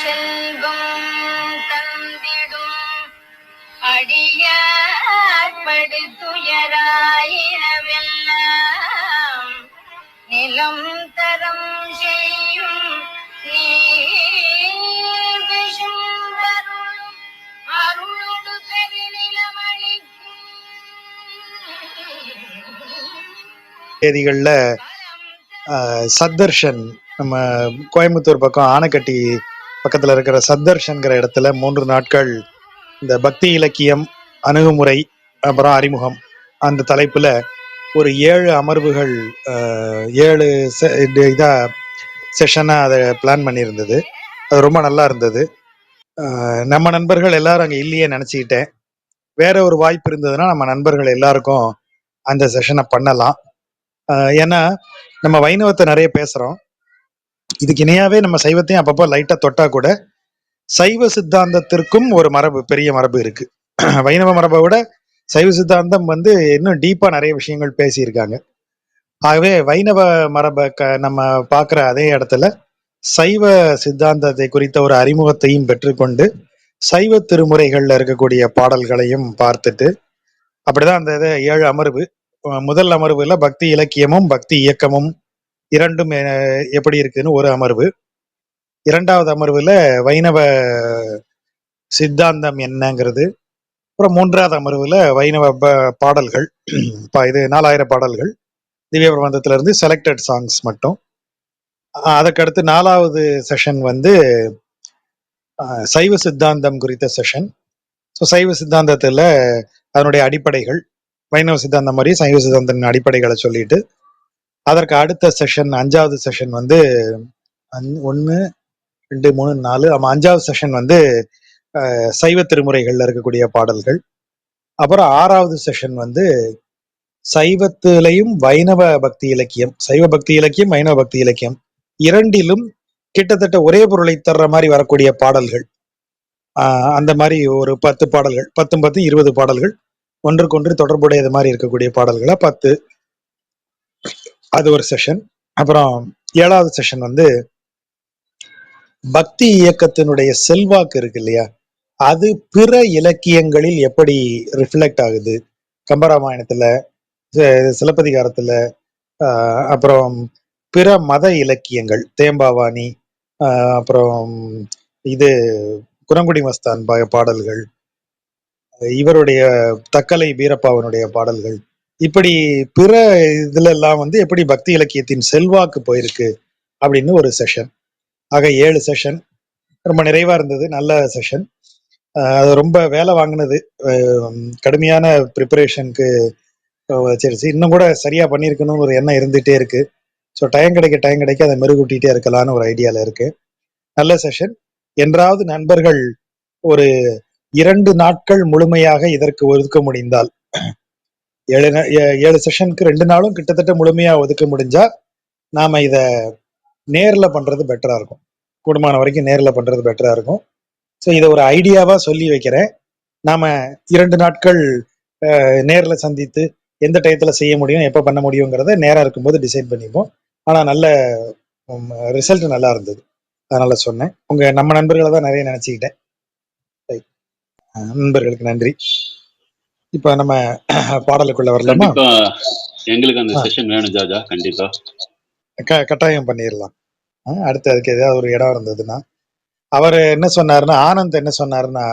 செல்வம் தந்திடும் அடியார் படுத்துயராயிரவெல்லாம் நிலம் தரம் செய்யும் நீர் விஷம் வரும் அருளோடு பெருநிலமளிக்கும் தேதிகள்ல சத்தர்ஷன், நம்ம கோயம்புத்தூர் பக்கம் ஆனைக்கட்டி பக்கத்துல இருக்கிற சத்தர்ஷன்கிற இடத்துல 3 நாட்கள் இந்த பக்தி இலக்கியம் அணுகுமுறை அப்புறம் அறிமுகம் அந்த தலைப்புல ஒரு 7 அமர்வுகள் 7 இதா செஷனா அதை பிளான் பண்ணியிருந்தது. அது ரொம்ப நல்லா இருந்தது. நம்ம நண்பர்கள் எல்லாரும் அங்கே இல்லையே நினச்சிக்கிட்டேன். வேற ஒரு வாய்ப்பு இருந்ததுன்னா நம்ம நண்பர்கள் எல்லாருக்கும் அந்த செஷனை பண்ணலாம். ஏன்னா நம்ம வைணவத்தை நிறைய பேசுறோம். இதுக்கு இணையாவே நம்ம சைவத்தையும் அப்பப்போ லைட்டா தொட்டா கூட சைவ சித்தாந்தத்திற்கும் ஒரு மரபு, பெரிய மரபு இருக்கு. வைணவ மரபை விட சைவ சித்தாந்தம் இன்னும் டீப்பா நிறைய விஷயங்கள் பேசியிருக்காங்க. ஆகவே வைணவ மரபை நம்ம பார்க்குற அதே இடத்துல சைவ சித்தாந்தத்தை குறித்த ஒரு அறிமுகத்தையும் பெற்றுக்கொண்டு சைவ திருமுறைகள்ல இருக்கக்கூடிய பாடல்களையும் பார்த்துட்டு அப்படிதான் அந்த 7 அமர்வு. முதல் அமர்வுல பக்தி இலக்கியமும் பக்தி இயக்கமும் இரண்டும் எப்படி இருக்குன்னு ஒரு அமர்வு. 2வது அமர்வுல வைணவ சித்தாந்தம் என்னங்கிறது. அப்புறம் 3வது அமர்வுல வைணவ பாடல்கள். இது 4000 பாடல்கள் திவ்ய பிரபந்தத்துல இருந்து செலக்டட் சாங்ஸ் மட்டும். அதுக்கடுத்து 4வது செஷன் சைவ சித்தாந்தம் குறித்த செஷன். ஸோ சைவ சித்தாந்தத்துல அதனுடைய அடிப்படைகள், வைணவ சித்தாந்தம் மாதிரி சைவ சித்தாந்தத்தின் அடிப்படைகளை சொல்லிட்டு அதற்கு அடுத்த செஷன் 5வது செஷன் 1 2 3 4 ஆமா 5வது செஷன் சைவ திருமுறைகள்ல இருக்கக்கூடிய பாடல்கள். அப்புறம் 6வது செஷன் சைவத்திலையும் வைணவ பக்தி இலக்கியம், சைவ பக்தி இலக்கியம் வைணவ பக்தி இலக்கியம் இரண்டிலும் கிட்டத்தட்ட ஒரே பொருளை தர்ற மாதிரி வரக்கூடிய பாடல்கள். அந்த மாதிரி ஒரு 10 பாடல்கள், 10 10 20 பாடல்கள் ஒன்றுக்கொன்று தொடர்புடையது மாதிரி இருக்கக்கூடிய பாடல்களா 10. அது ஒரு செஷன். அப்புறம் 7வது செஷன் பக்தி இயக்கத்தினுடைய செல்வாக்கு இருக்கு இல்லையா, அது பிற இலக்கியங்களில் எப்படி ரிஃப்ளெக்ட் ஆகுது, கம்பராமாயணத்துல, சிலப்பதிகாரத்துல, அப்புறம் பிற மத இலக்கியங்கள், தேம்பாவாணி, அப்புறம் இது குரங்குடி மஸ்தான் பாடல்கள், இவருடைய தக்கலை வீரப்பாவனுடைய பாடல்கள், இப்படி பிற இதுல எல்லாம் எப்படி பக்தி இலக்கியத்தின் செல்வாக்கு போயிருக்கு அப்படின்னு ஒரு செஷன். ஆக 7 செஷன் ரொம்ப நிறைவா இருந்தது. நல்ல செஷன். அது ரொம்ப வேலை வாங்கினது, கடுமையான ப்ரிப்பரேஷனுக்கு வச்சிருச்சு. இன்னும் கூட சரியா பண்ணியிருக்கணும்னு ஒரு எண்ணம் இருந்துகிட்டே இருக்கு. ஸோ டைம் கிடைக்க அதை மெருகூட்டிகிட்டே இருக்கலான்னு ஒரு ஐடியாவில் இருக்கு. நல்ல செஷன். என்றாவது நண்பர்கள் ஒரு 2 நாட்கள் முழுமையாக இதற்கு ஒதுக்க முடிந்தால், 7 செஷனுக்கு 2 நாளும் கிட்டத்தட்ட முழுமையா ஒதுக்க முடிஞ்சா நாம இத நேர்ல பண்றது பெட்டரா இருக்கும். கூடுமான வரைக்கும் நேர்ல பண்றது பெட்டரா இருக்கும். ஸோ இதை ஒரு ஐடியாவா சொல்லி வைக்கிறேன். நாம 2 நாட்கள் நேர்ல சந்தித்து எந்த டயத்துல செய்ய முடியும், எப்ப பண்ண முடியுங்கிறத நேரம் இருக்கும்போது டிசைட் பண்ணிப்போம். ஆனா நல்ல ரிசல்ட் நல்லா இருந்தது, அதனால சொன்னேன். நம்ம நண்பர்களை தான் நிறைய நினைச்சுக்கிட்டேன். நண்பர்களுக்கு நன்றி. இப்ப நம்ம பாடலுக்குள்ள வரலாமா? எங்களுக்கு அந்த செஷன் வேணும் ஜாஜா, கண்டிப்பா கட்டாயம் பண்ணிடலாம். அடுத்து அதுக்கு ஏதாவது ஒரு இடம் இருந்ததுன்னா. அவர் என்ன சொன்னாருன்னா, ஆனந்த் என்ன சொன்னாருன்னா,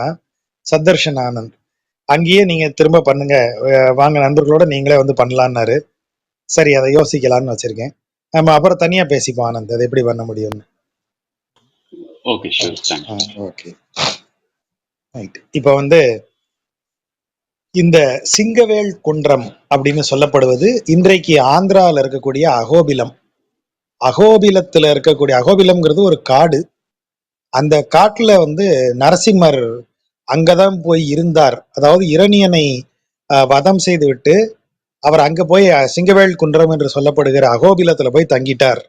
சத்தர்ஷன் ஆனந்த், அங்கேயே நீங்க திரும்ப பண்ணுங்க, வாங்க நண்பர்களோட நீங்களே பண்ணலான்னாரு. சரி, அதை யோசிக்கலாம்னு வச்சிருக்கேன். நம்ம அப்புறம் தனியா பேசிப்போம் ஆனந்த், அதை எப்படி பண்ண முடியும்னு. Okay, okay. இப்ப இந்த சிங்கவேல் குன்றம் அப்படின்னு சொல்லப்படுவது இன்றைக்கு ஆந்திராவில் இருக்கக்கூடிய அகோபிலம். அகோபிலத்துல இருக்கக்கூடிய, அகோபிலம்ங்கிறது ஒரு காடு. அந்த காட்டுல நரசிம்மர் அங்கதான் போய் இருந்தார். அதாவது இரணியனை வதம் செய்து விட்டு அவர் அங்க போய் சிங்கவேல் குன்றம் என்று சொல்லப்படுகிற அகோபிலத்துல போய் தங்கிட்டார்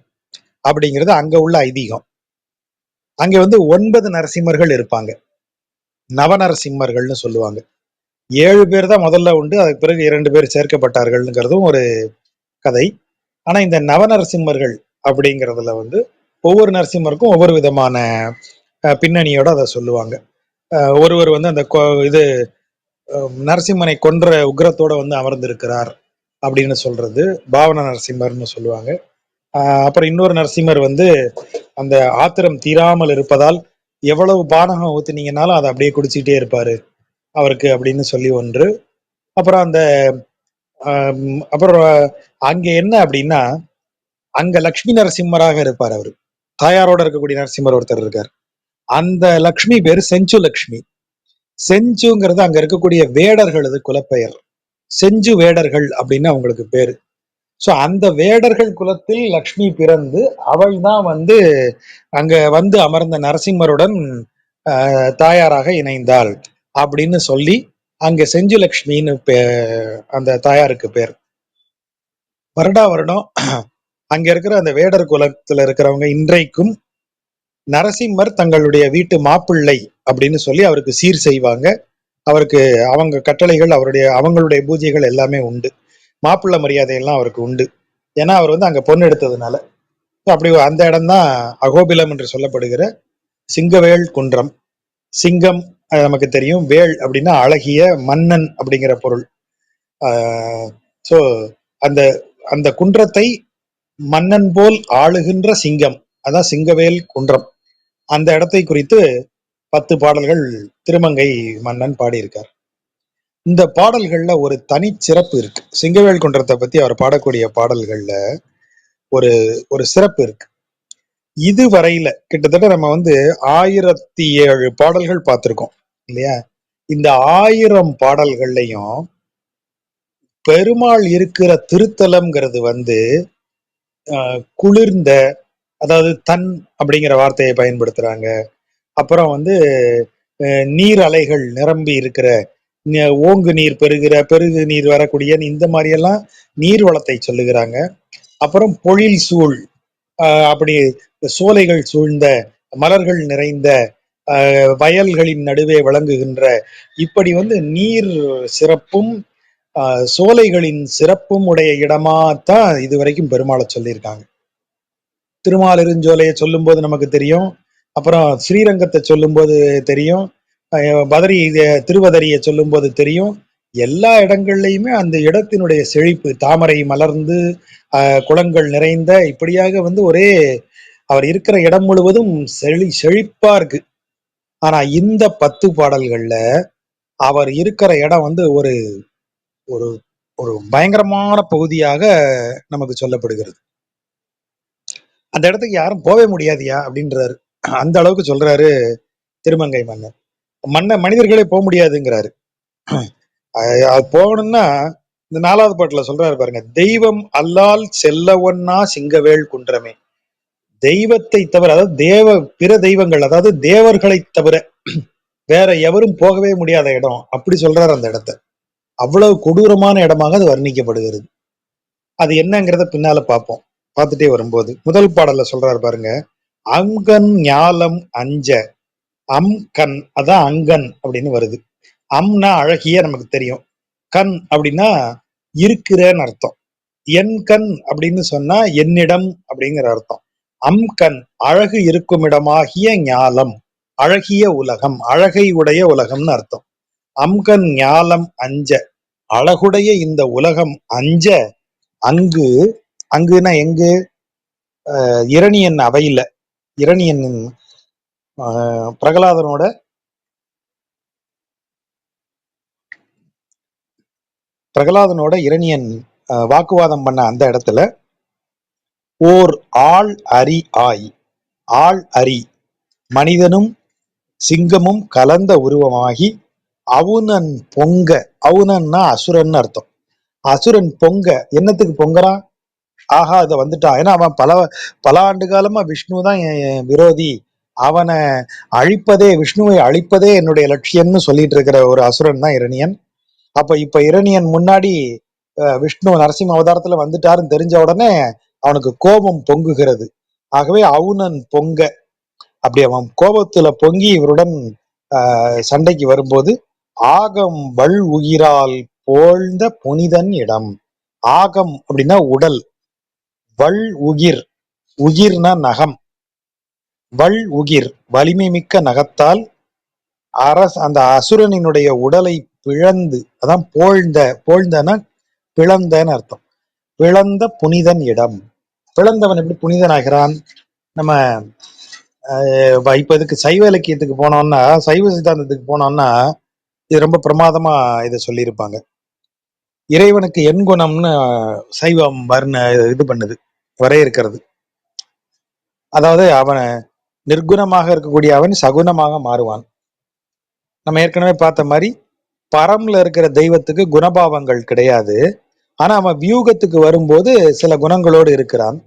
அப்படிங்கிறது அங்க உள்ள ஐதீகம். அங்க 9 நரசிம்மர்கள் இருப்பாங்க, நவநரசிம்மர்கள்னு சொல்லுவாங்க. 7 பேர் தான் முதல்ல உண்டு, அதுக்கு பிறகு 2 பேர் சேர்க்கப்பட்டார்கள்ங்கிறதும் ஒரு கதை. ஆனா இந்த நவநரசிம்மர்கள் அப்படிங்கிறதுல ஒவ்வொரு நரசிம்மருக்கும் ஒவ்வொரு விதமான பின்னணியோட அதை சொல்லுவாங்க. ஒருவர் வந்து அந்த இது நரசிம்மனை கொன்ற உக்ரத்தோட வந்து அமர்ந்திருக்கிறார் அப்படின்னு சொல்றது பாவன நரசிம்மர்னு சொல்லுவாங்க. அப்புறம் இன்னொரு நரசிம்மர் வந்து அந்த ஆத்திரம் தீராமல் இருப்பதால் எவ்வளவு பானகம் ஊத்துனீங்கன்னாலும் அதை அப்படியே குடிச்சிட்டே இருப்பாரு அவருக்கு அப்படின்னு சொல்லி ஒன்று. அப்புறம் அந்த அப்புறம் அங்க என்ன அப்படின்னா, அங்க லக்ஷ்மி நரசிம்மராக இருப்பார் அவரு. தாயாரோட இருக்கக்கூடிய நரசிம்மர் ஒருத்தர் இருக்கார். அந்த லக்ஷ்மி பேரு செஞ்சு லக்ஷ்மி. செஞ்சுங்கிறது அங்க இருக்கக்கூடிய வேடர்களது குலப்பெயர். செஞ்சு வேடர்கள் அப்படின்னு அவங்களுக்கு பேரு. சோ அந்த வேடர்கள் குலத்தில் லக்ஷ்மி பிறந்து அவள் தான் வந்து அங்க வந்து அமர்ந்த நரசிம்மருடன் தாயாராக இணைந்தாள் அப்படின்னு சொல்லி அங்க செஞ்சு லக்ஷ்மின்னு அந்த தாயாருக்கு பேர். வருடா வருடம் அங்க இருக்கிற அந்த வேடர் குலத்துல இருக்கிறவங்க இன்றைக்கும் நரசிம்மர் தங்களுடைய வீட்டு மாப்பிள்ளை அப்படின்னு சொல்லி அவருக்கு சீர் செய்வாங்க. அவருக்கு அவங்க கட்டளைகள் அவங்களுடைய பூஜைகள் எல்லாமே உண்டு. மாப்பிள்ளை மரியாதை எல்லாம் அவருக்கு உண்டு. ஏன்னா அவர் வந்து அங்க பொண்ணு எடுத்ததுனால. அப்படி அந்த இடம்தான் அகோபிலம் என்று சொல்லப்படுகிற சிங்கவேல் குன்றம். சிங்கம் நமக்கு தெரியும், வேல் அப்படின்னா அழகிய மன்னன் அப்படிங்கிற பொருள். ஸோ அந்த அந்த குன்றத்தை மன்னன் போல் ஆளுகின்ற சிங்கம், அதான் சிங்கவேல் குன்றம். அந்த இடத்தை குறித்து 10 பாடல்கள் திருமங்கை மன்னன் பாடியிருக்கார். இந்த பாடல்கள்ல ஒரு தனி சிறப்பு இருக்கு. சிங்கவேல் குன்றத்தை பத்தி அவர் பாடக்கூடிய பாடல்கள்ல ஒரு ஒரு சிறப்பு இருக்கு. இதுவரையில கிட்டத்தட்ட நம்ம வந்து 1007 பாடல்கள் பார்த்திருக்கோம் இல்லையா? இந்த 1000 பாடல்கள்லையும் பெருமாள் இருக்கிற திருத்தலம்ங்கிறது வந்து குளிர்ந்த, அதாவது தன் அப்படிங்கிற வார்த்தையை பயன்படுத்துறாங்க. அப்புறம் வந்து நீர் அலைகள் நிரம்பி இருக்கிற, ஓங்கு நீர் பெருகு நீர் வரக்கூடிய இந்த மாதிரி எல்லாம் நீர் வளத்தை சொல்லுகிறாங்க. அப்புறம் பொழில் சூழ், அப்படி சோலைகள் சூழ்ந்த, மலர்கள் நிறைந்த, வயல்களின் நடுவே விளங்குகின்ற, இப்படி வந்து நீர் சிறப்பும் சோலைகளின் சிறப்பும் உடைய இடமாத்தான் இதுவரைக்கும் பெருமாளை சொல்லியிருக்காங்க. திருமாலிருஞ்சோலையை சொல்லும் போது நமக்கு தெரியும், அப்புறம் ஸ்ரீரங்கத்தை சொல்லும் போது தெரியும், திருவதரியை சொல்லும் போது தெரியும். எல்லா இடங்கள்லையுமே அந்த இடத்தினுடைய செழிப்பு, தாமரை மலர்ந்து குளங்கள் நிறைந்த, இப்படியாக வந்து ஒரே அவர் இருக்கிற இடம் முழுவதும் செழிப்பா இருக்கு. ஆனா இந்த 10 பாடல்கள்ல அவர் இருக்கிற இடம் வந்து ஒரு ஒரு ஒரு பயங்கரமான பகுதியாக நமக்கு சொல்லப்படுகிறது. அந்த இடத்துக்கு யாரும் போவே முடியாதியா அப்படின்றாரு. அந்த அளவுக்கு சொல்றாரு திருமங்கை மன்னர். மனிதர்களே போக முடியாதுங்கிறாரு. அது போகணும்னா இந்த 4வது பாட்டுல சொல்றாரு பாருங்க, தெய்வம் அல்லால் செல்ல ஒன்னா சிங்கவேல் குன்றமே. தெய்வத்தை தவிர, அதாவது பிற தெய்வங்கள், அதாவது தேவர்களை தவிர வேற எவரும் போகவே முடியாத இடம் அப்படி சொல்றாரு அந்த இடத்த. அவ்வளவு கொடூரமான இடமாக அது வர்ணிக்கப்படுகிறது. அது என்னங்கிறத பின்னால பார்ப்போம். பார்த்துட்டே வரும்போது முதல் பாடல்ல சொல்றாரு பாருங்க, அங்கன் ஞாலம் அஞ்ச. கண், அதான் அங்கன் அப்படின்னு வருது. அம்னா அழகிய, நமக்கு தெரியும். கண் அப்படின்னா இருக்கிறன்னு அர்த்தம். என் கண் அப்படின்னு சொன்னா என்னிடம் அப்படிங்கிற அர்த்தம். கண் அழகு இருக்கும் இடமாகிய ஞாலம், அழகிய உலகம், அழகை உடைய உலகம்னு அர்த்தம். கண் ஞாலம் அஞ்ச, அழகுடைய இந்த உலகம் அஞ்ச. அங்குனா எங்கு? இரணியன் அவையில, இரணியன் பிரகலாதனோட இரணியன் வாக்குவாதம் பண்ண அந்த இடத்துல ஓர் ஆள் அரி ஆய், ஆள் அரி மனிதனும் சிங்கமும் கலந்த உருவமாகி அவுணன் பொங்க. அவுணன்னா அசுரன் அர்த்தம். அசுரன் பொங்க, என்னத்துக்கு பொங்குறான்? ஆஹா, இதை வந்துட்டான். ஏன்னா அவன் பல ஆண்டு காலமா விஷ்ணு தான் என் விரோதி, அவனை அழிப்பதே, விஷ்ணுவை அழிப்பதே என்னுடைய லட்சியம்னு சொல்லிட்டு இருக்கிற ஒரு அசுரன் தான் இரணியன். அப்ப இப்ப இரணியன் முன்னாடி விஷ்ணு நரசிம்ம அவதாரத்துல வந்துட்டாருன்னு தெரிஞ்ச உடனே அவனுக்கு கோபம் பொங்குகிறது. ஆகவே அவுணன் பொங்க, அப்படி அவன் கோபத்துல பொங்கி இவருடன் சண்டைக்கு வரும்போது ஆகம் வள் உயிரால் போழ்ந்த புனிதன் இடம். ஆகம் அப்படின்னா உடல், வள் உயிர், உயிர்னா நகம், வள் உகிர் வலிமை மிக்க நகத்தால் அந்த அசுரனினுடைய உடலை பிளந்து, அதான் போழ்ந்தனா பிளந்தன்னு அர்த்தம். பிளந்த புனிதன் இடம். பிளந்தவன் எப்படி புனிதனாகிறான்? நம்ம இப்ப இதுக்கு சைவ இலக்கியத்துக்கு போனோம்னா, சைவ சித்தாந்தத்துக்கு போனோம்னா இது ரொம்ப பிரமாதமா இதை சொல்லியிருப்பாங்க. இறைவனுக்கு எண்குணம்னு சைவம் இது பண்ணுது, வரையறுக்கிறது. அதாவது அவனை நிர்குணமாக இருக்கக்கூடிய அவன் சகுனமாக மாறுவான். நம்ம ஏற்கனவே பார்த்த மாதிரி பரம்ல இருக்கிற தெய்வத்துக்கு குணபாவங்கள் கிடையாது. ஆனா அவன் வியூகத்துக்கு வரும்போது சில குணங்களோடு இருக்கிறான்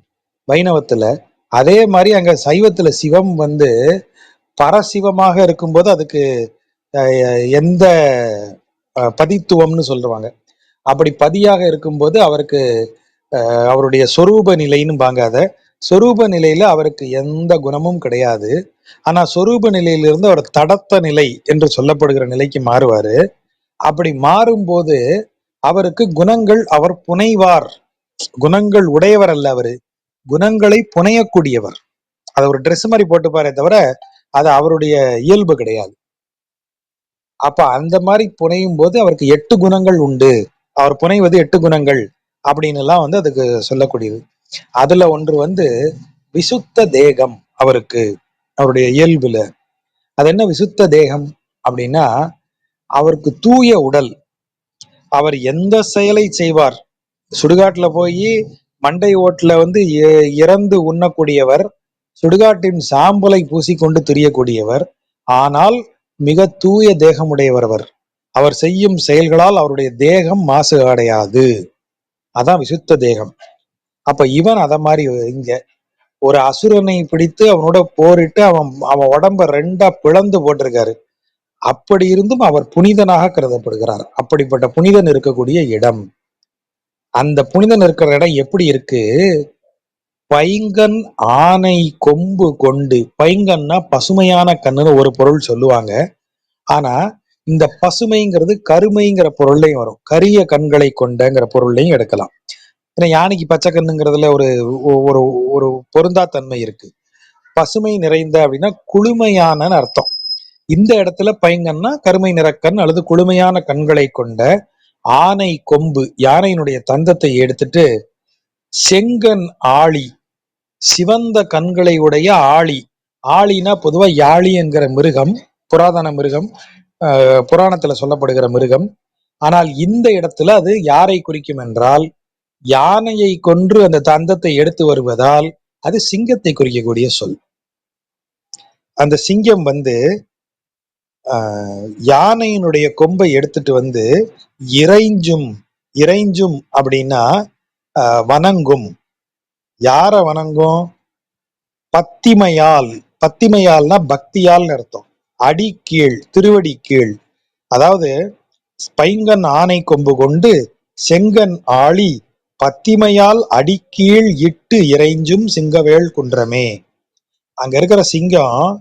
வைணவத்துல. அதே மாதிரி அங்க சைவத்துல சிவம் பரசிவமாக இருக்கும்போது அதுக்கு எந்த பதித்துவம்னு சொல்லுவாங்க. அப்படி பதியாக இருக்கும்போது அவருக்கு அவருடைய சொரூப நிலைன்னு பாங்காத சொரூப நிலையில அவருக்கு எந்த குணமும் கிடையாது. ஆனா சொரூப நிலையிலிருந்து அவர் தடத்த நிலை என்று சொல்லப்படுகிற நிலைக்கு மாறுவாரு. அப்படி மாறும்போது அவருக்கு குணங்கள், அவர் புனைவார். குணங்கள் உடையவர் அல்ல, அவரு குணங்களை புனையக்கூடியவர். அதை ஒரு ட்ரெஸ் மாதிரி போட்டுப்பாரே தவிர அது அவருடைய இயல்பு கிடையாது. அப்ப அந்த மாதிரி புனையும் போது அவருக்கு 8 குணங்கள் உண்டு. அவர் புனைவது 8 குணங்கள் அப்படின்னு எல்லாம் அதுக்கு சொல்லக்கூடியது. அதுல ஒன்று விசுத்த தேகம் அவருக்கு, அவருடைய இயல்புல. அது என்ன விசுத்த தேகம் அப்படின்னா, அவருக்கு தூய உடல். அவர் எந்த செயலை செய்வார், சுடுகாட்டுல போய் மண்டை ஓட்டுல இறந்து உண்ணக்கூடியவர், சுடுகாட்டின் சாம்பலை பூசிக்கொண்டு திரியக்கூடியவர். ஆனால் மிக தூய தேகமுடையவர் அவர். அவர் செய்யும் செயல்களால் அவருடைய தேகம் மாசு அடையாது. அதான் விசுத்த தேகம். அப்ப இவன் அத மாதிரி இங்க ஒரு அசுரனை பிடித்து அவனோட போரிட்டு அவன் உடம்ப 2ஆ பிளந்து போட்டிருக்காரு. அப்படி இருந்தும் அவர் புனிதனாக கருதப்படுகிறார். அப்படிப்பட்ட புனிதன் இருக்கக்கூடிய இடம். அந்த புனிதன் இருக்கிற இடம் எப்படி இருக்கு? பைங்கன் ஆனை கொம்பு கொண்டு, பைங்கன்னா பசுமையான கண்ணுன்னு ஒரு பொருள் சொல்லுவாங்க. ஆனா இந்த பசுமைங்கிறது கருமைங்கிற பொருள்லையும் வரும், கரிய கண்களை கொண்டங்கிற பொருள்லையும் எடுக்கலாம். ஏன்னா யானைக்கு பச்சை கண்ணுங்கிறதுல ஒரு ஒரு ஒரு பொருந்தாத்தன்மை இருக்கு. பசுமை நிறைந்த அப்படின்னா குளுமையான அர்த்தம். இந்த இடத்துல பைங்கன்னா கருமை நிறக்கண் அல்லது குளுமையான கண்களை கொண்ட ஆனை கொம்பு, யானையினுடைய தந்தத்தை எடுத்துட்டு செங்கன் ஆழி, சிவந்த கண்களை உடைய ஆழி. ஆழினா பொதுவா யாழி என்கிற மிருகம் புராதன மிருகம், புராணத்துல சொல்லப்படுகிற மிருகம். ஆனால் இந்த இடத்துல அது யாரை குறிக்கும் என்றால், யானையை கொன்று அந்த தந்தத்தை எடுத்து வருவதால் அது சிங்கத்தை குறிக்கக்கூடிய சொல். அந்த சிங்கம் யானையினுடைய கொம்பை எடுத்துட்டு இறைஞ்சும், இறைஞ்சும் அப்படின்னா வணங்கும். யார வணங்கும்? பத்திமையால். பத்திமையால்னா பக்தியால் அர்த்தம். அடி கீழ், திருவடி கீழ். அதாவது பைங்கன் ஆனை கொம்பு கொண்டு செங்கன் ஆழி பத்திமையால் அடிக்கீழ் இட்டு இறைஞ்சும் சிங்கவேள் குன்றமே. அங்க இருக்கிற சிங்கம்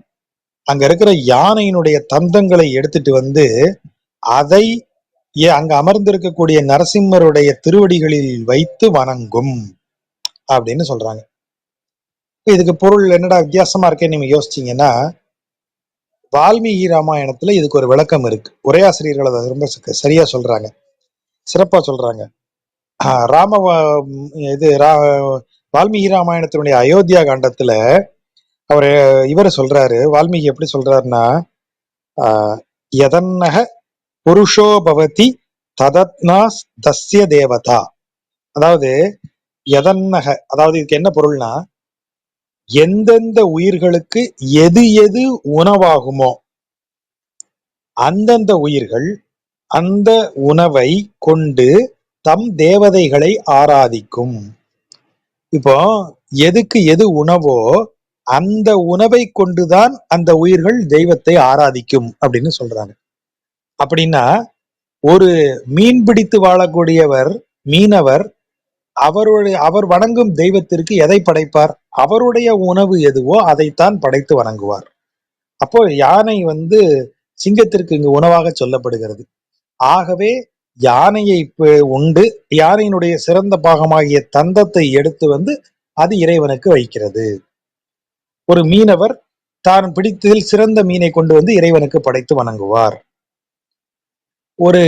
அங்க இருக்கிற யானையினுடைய தந்தங்களை எடுத்துட்டு அதை அங்க அமர்ந்திருக்கக்கூடிய நரசிம்மருடைய திருவடிகளில் வைத்து வணங்கும் அப்படின்னு சொல்றாங்க. இதுக்கு பொருள் என்னடா வித்தியாசமா இருக்கேன்னு நீங்க யோசிச்சீங்கன்னா, வால்மீகி ராமாயணத்துல இதுக்கு ஒரு விளக்கம் இருக்கு. உரையாசிரியர்கள் அதை ரொம்ப சரியா சொல்றாங்க, சிறப்பா சொல்றாங்க. வால்மீகி ராமாயணத்தினுடைய அயோத்தியா காண்டத்துல இவரை சொல்றாரு. வால்மீகி எப்படி சொல்றாருன்னா, யதன்னக புருஷோ பவதி ததத்னா தஸ்ய தேவதா. அதாவது யதன்னக, அதாவது இதுக்கு என்ன பொருள்னா, எந்தெந்த உயிர்களுக்கு எது எது உணவாகுமோ அந்தந்த உயிர்கள் அந்த உணவை கொண்டு தம் தேவதைகளை ஆராதிக்கும். இப்போ எதுக்கு எது உணவோ அந்த உணவை கொண்டுதான் அந்த உயிர்கள் தெய்வத்தை ஆராதிக்கும் அப்படின்னு சொல்றாங்க. அப்படின்னா ஒரு மீன் பிடித்து வாழக்கூடியவர், மீனவர், அவர் வணங்கும் தெய்வத்திற்கு எதை படைப்பார்? அவருடைய உணவு எதுவோ அதைத்தான் படைத்து வணங்குவார். அப்போ யானை சிங்கத்திற்கு இங்கு உணவாக சொல்லப்படுகிறது. ஆகவே யானையை உண்டு யானையினுடைய சிறந்த பாகமாகிய தந்தத்தை எடுத்து அது இறைவனுக்கு வைக்கிறது. ஒரு மீனவர் தான் பிடித்ததில் சிறந்த மீனை கொண்டு வந்து இறைவனுக்கு படைத்து வணங்குவார். ஒரு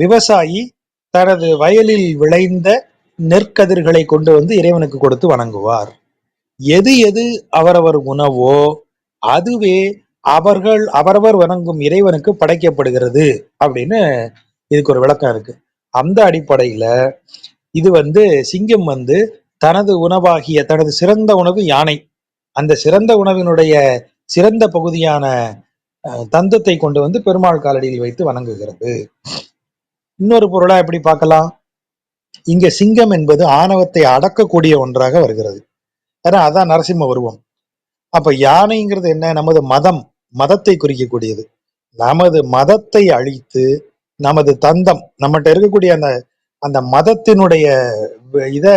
விவசாயி தனது வயலில் விளைந்த நெற்கதிர்களை கொண்டு வந்து இறைவனுக்கு கொடுத்து வணங்குவார். எது எது அவரவர் உணவோ அதுவே அவரவர் வணங்கும் இறைவனுக்கு படைக்கப்படுகிறது அப்படின்னு இதுக்கு ஒரு விளக்கம் இருக்கு. அந்த அடிப்படையில இது சிங்கம் தனது உணவாகிய தனது சிறந்த உணவு யானை, அந்த சிறந்த உணவினுடைய சிறந்த பகுதியான தந்தத்தை கொண்டு வந்து பெருமாள் காலடியில் வைத்து வணங்குகிறது. இன்னொரு பொருளா எப்படி பார்க்கலாம், இங்க சிங்கம் என்பது ஆணவத்தை அடக்கக்கூடிய ஒன்றாக வருகிறது. ஏன்னா அதான் நரசிம்ம உருவம். அப்ப யானைங்கிறது என்ன, நமது மதத்தை குறிக்கக்கூடியது. நமது மதத்தை அழித்து நமது தந்தம் நம்மகிட்ட இருக்கக்கூடிய அந்த அந்த மதத்தினுடைய இத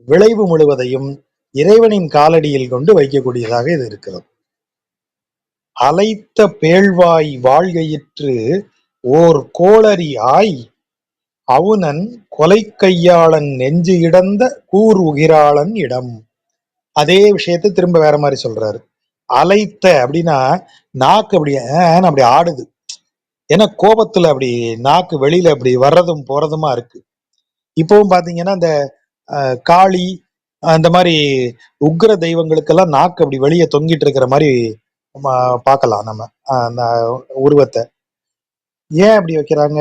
விளைவு முழுவதையும் இறைவனின் காலடியில் கொண்டு வைக்கக்கூடியதாக இது இருக்கிறது. அலைத்த பேழ்வாய் வாழ்கையிற்று ஓர் கோளரி ஆய் அவுணன் கொலை கையாளன் நெஞ்சு இடந்த கூர் உகிராளன் இடம். அதே விஷயத்தை திரும்ப வேற மாதிரி சொல்றாரு. அலைத்த அப்படின்னா நாக்கு அப்படி ஆடுது, ஏன்னா கோபத்துல அப்படி நாக்கு வெளியில அப்படி வர்றதும் போறதுமா இருக்கு. இப்பவும் பாத்தீங்கன்னா இந்த காளி அந்த மாதிரி உக்ர தெய்வங்களுக்கெல்லாம் நாக்கு அப்படி வெளியே தொங்கிட்டு இருக்கிற மாதிரி பார்க்கலாம் நம்ம அந்த உருவத்தை. ஏன் அப்படி வைக்கிறாங்க,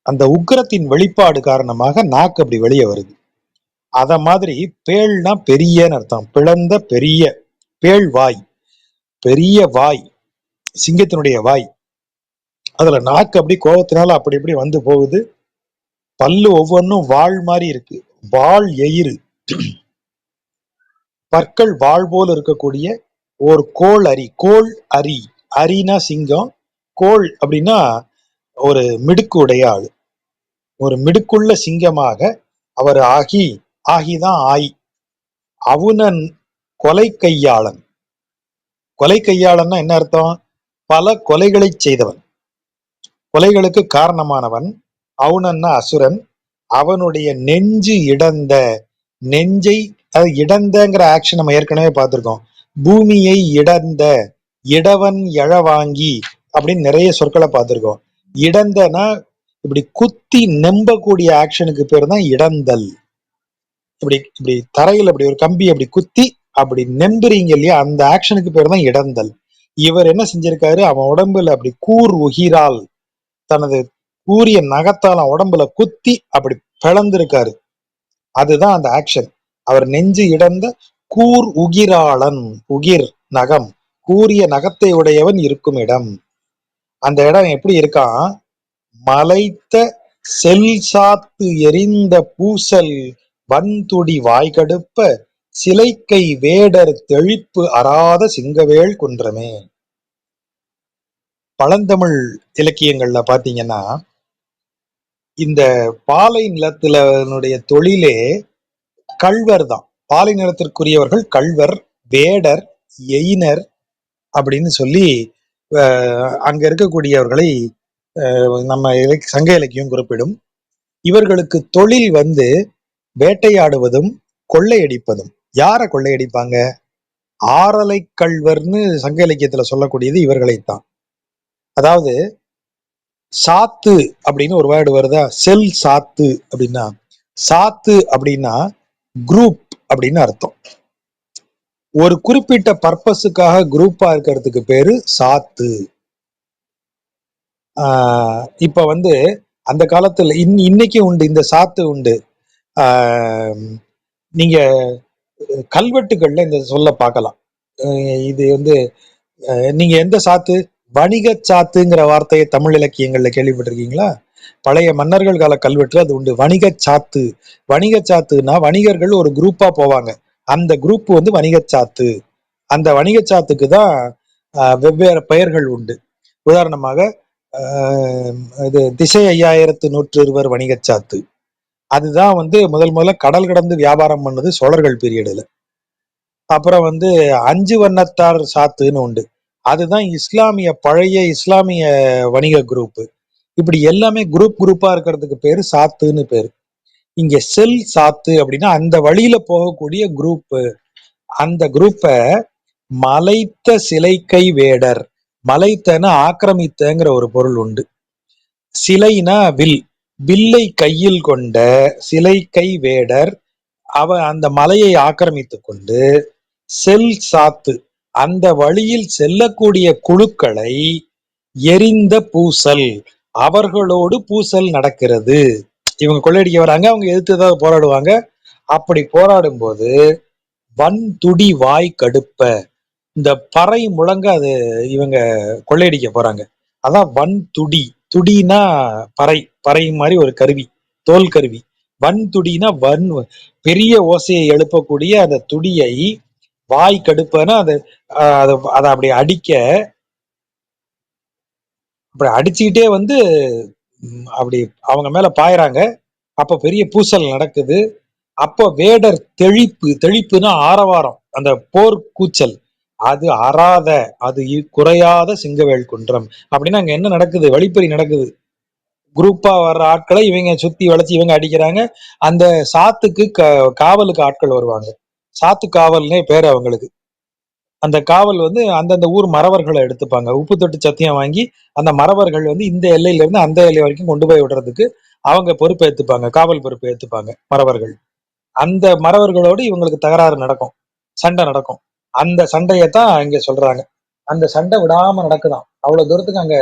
அந்த உக்கிரத்தின் வெளிப்பாடு காரணமாக நாக்கு அப்படி வெளியே வருது. அத மாதிரி பேழ்னா பெரியன்னு அர்த்தம், பிளந்த பெரிய பேழ் வாய், பெரிய வாய் சிங்கத்தினுடைய வாய், அதுல நாக்கு அப்படி கோபத்தினால அப்படி இப்படி வந்து போகுது. பல்லு ஒவ்வொன்றும் வாள் மாதிரி இருக்கு, வாள் எயிறு, பற்கள் வாள் போல் இருக்கக்கூடிய ஒரு கோள் அரி, அரினா சிங்கம், கோள் அப்படின்னா ஒரு மிடுக்கு உடைய ஆளு, ஒரு மிடுக்குள்ள சிங்கமாக அவர் ஆகிதான் ஆய். அவுணன் கொலை கையாளன், கொலை கையாளன்னா என்ன அர்த்தம், பல கொலைகளை செய்தவன், கொலைகளுக்கு காரணமானவன். அவுணன்னா அசுரன், அவனுடைய நெஞ்சு இடந்த, நெஞ்சை அது இடந்தங்கிற ஆக்ஷன் நம்ம ஏற்கனவே பார்த்திருக்கோம். பூமியை இடந்த, இடவன் எழவாங்கி அப்படின்னு நிறைய சொற்களை பார்த்திருக்கோம். இடந்தனா இப்படி குத்தி நெம்பக்கூடிய ஆக்ஷனுக்கு பேர் தான் இடந்தல். இப்படி இப்படி தரையில் அப்படி ஒரு கம்பி அப்படி குத்தி அப்படி நெம்புறீங்க இல்லையா, அந்த ஆக்ஷனுக்கு பேர் தான் இடந்தல். இவர் என்ன செஞ்சிருக்காரு, அவன் உடம்புல அப்படி கூர் உகிரால், தனது கூரிய நகத்தால உடம்புல குத்தி அப்படி பிளந்திருக்காரு. அதுதான் அந்த ஆக்ஷன். அவர் நெஞ்சு இடந்த கூர் உகிராளன், உகிர் நகம், கூரிய நகத்தை உடையவன் இருக்கும் இடம். அந்த இடம் எப்படி இருக்கான், மலைத்த செல் சாத்து எரிந்த பூசல் வன்துடி வாய்கடுப்ப சிலைக்கை வேடர் தெழிப்பு அறாத சிங்கவேள் குன்றமே. பழந்தமிழ் இலக்கியங்கள்ல பாத்தீங்கன்னா இந்த பாலை நிலத்தினுடைய தொழிலே கள்வர் தான். பாலை நிலத்திற்குரியவர்கள் கள்வர், வேடர், எயினர் அப்படின்னு சொல்லி அங்க இருக்கக்கூடியவர்களை நம்ம சங்க இலக்கியம் குறிப்பிடும். இவர்களுக்கு தொழில் வேட்டையாடுவதும் கொள்ளையடிப்பதும். யார கொள்ளையடிப்பாங்க, ஆரலை கள்வர்னு சங்க இலக்கியத்துல சொல்லக்கூடியது இவர்களைத்தான். அதாவது சாத்து அப்படின்னு ஒரு வேர்டு வருதா, செல் சாத்து அப்படின்னா, சாத்து அப்படின்னா குரூப் அப்படின்னு அர்த்தம். ஒரு குறிப்பிட்ட பர்பஸுக்காக குரூப்பா இருக்கிறதுக்கு பேரு சாத்து. இப்ப அந்த காலத்துல இன்னைக்கு உண்டு இந்த சாத்து உண்டு. நீங்க கல்வெட்டுகள்ல இந்த சொல்ல பார்க்கலாம். இது நீங்க எந்த சாத்து, வணிக சாத்துங்கிற வார்த்தையை தமிழ் இலக்கியங்கள்ல கேள்விப்பட்டிருக்கீங்களா? பழைய மன்னர்கள் கால கல்வெட்டுல அது உண்டு, வணிக சாத்து. வணிக சாத்துனா வணிகர்கள் ஒரு குரூப்பா போவாங்க, அந்த குரூப் வணிக சாத்து. அந்த வணிக சாத்துக்கு தான் வெவ்வேறு பெயர்கள் உண்டு. உதாரணமாக இது திசை 5120 வணிகச்சாத்து. அதுதான் முதல்ல கடல் கடந்து வியாபாரம் பண்ணது சோழர்கள் பீரியடுல. அப்புறம் 5 வண்ணத்தார் சாத்துன்னு உண்டு, அதுதான் பழைய இஸ்லாமிய வணிக குரூப். இப்படி எல்லாமே குரூப்பா இருக்கிறதுக்கு பேரு சாத்துன்னு பேரு. இங்க செல் சாத்து அப்படின்னா அந்த வழியில போகக்கூடிய குரூப். அந்த குரூப்ப மலைத்த சிலைக்கை வேடர், மலைத்தன ஆக்கிரமித்தங்கிற ஒரு பொருள் உண்டு. சிலைனா வில், வில்லை கையில் கொண்ட சிலைக்கை வேடர் அந்த மலையை ஆக்கிரமித்து கொண்டு செல் சாத்து அந்த வழியில் செல்லக்கூடிய குழுக்களை எரிந்த பூசல், அவர்களோடு பூசல் நடக்கிறது. இவங்க கொள்ளையடிக்க வராங்க, அவங்க எதிர்த்து ஏதாவது போராடுவாங்க. அப்படி போராடும் போது வன்துடி வாய் கடுப்ப, இந்த பறை முழங்க அது இவங்க கொள்ளையடிக்க போறாங்க. அதான் வன்துடி, துடினா பறை, பறை மாதிரி ஒரு கருவி, தோல் கருவி. வன்துடினா பெரிய ஓசையை எழுப்பக்கூடிய அந்த துடியை வாய் கடுப்பனா அதை அப்படி அடிச்சுக்கிட்டே வந்து அப்படி அவங்க மேல பாயறாங்க. அப்ப பெரிய பூசல் நடக்குது. அப்போ வேடர் தெளிப்பு, தெளிப்புனா ஆரவாரம், அந்த போர் கூச்சல், அது அறாத, அது குறையாத சிங்கவேல் குன்றம். அப்படின்னா அங்க என்ன நடக்குது? வழிப்பறி நடக்குது. குரூப்பா வர்ற ஆட்களை இவங்க சுத்தி வளைச்சு இவங்க அடிக்கிறாங்க. அந்த சாத்துக்கு காவலுக்கு ஆட்கள் வருவாங்க. சாத்து காவல்னே பேரு அவங்களுக்கு. அந்த காவல் வந்து அந்தந்த ஊர் மறவர்களை எடுத்துப்பாங்க. உப்பு தொட்டு சத்தியம் வாங்கி அந்த மறவர்கள் வந்து இந்த எல்லையில இருந்து அந்த எல்லை வரைக்கும் கொண்டு போய் விடுறதுக்கு அவங்க பொறுப்பு ஏத்துப்பாங்க, காவல் பொறுப்பு ஏத்துப்பாங்க மறவர்கள். அந்த மறவர்களோடு இவங்களுக்கு தகராறு நடக்கும், சண்டை நடக்கும். அந்த சண்டையத்தான் இங்க சொல்றாங்க. அந்த சண்டை விடாம நடக்குதாம். அவ்வளவு தூரத்துக்கு அங்க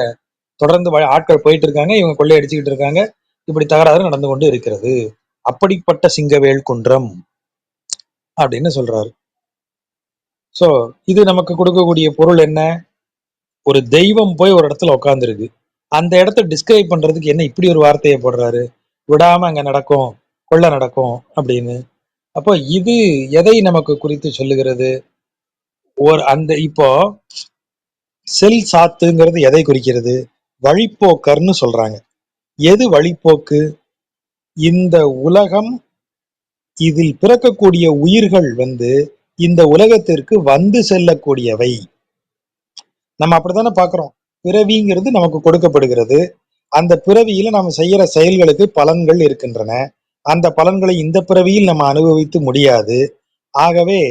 தொடர்ந்து ஆட்கள் போயிட்டு இருக்காங்க, இவங்க கொள்ளையடிச்சுக்கிட்டு இருக்காங்க. இப்படி தகராறு நடந்து கொண்டு இருக்கிறது. அப்படிப்பட்ட சிங்கவேல் குன்றம் அப்படின்னு சொல்றாரு. சோ இது நமக்கு கொடுக்கக்கூடிய பொருள் என்ன? ஒரு தெய்வம் போய் ஒரு இடத்துல உட்கார்ந்துருக்கு, அந்த இடத்த டிஸ்கிரைப் பண்றதுக்கு என்ன இப்படி ஒரு வார்த்தையை போடுறாரு? விடாம அங்க நடக்கும், கொள்ள நடக்கும் அப்படின்னு. அப்போ இது எதை நமக்கு குறித்து சொல்லுகிறது? அந்த இப்போ செல் சாத்துங்கிறது எதை குறிக்கிறது? வழிப்போக்கர்னு சொல்றாங்க. எது வழிப்போக்கு? இந்த உலகம், இதில் பிறக்கக்கூடிய உயிர்கள் வந்து இந்த உலகத்திற்கு வந்து செல்லக்கூடியவை. நம்ம அப்படித்தானே பாக்குறோம். பிறவிங்கிறது நமக்கு கொடுக்கப்படுகிறது. அந்த பிறவியில நம்ம செய்யற செயல்களுக்கு பலன்கள் இருக்கின்றன. அந்த பலன்களை இந்த பிறவியில் நம்ம அனுபவித்து முடியாது. ஆகவே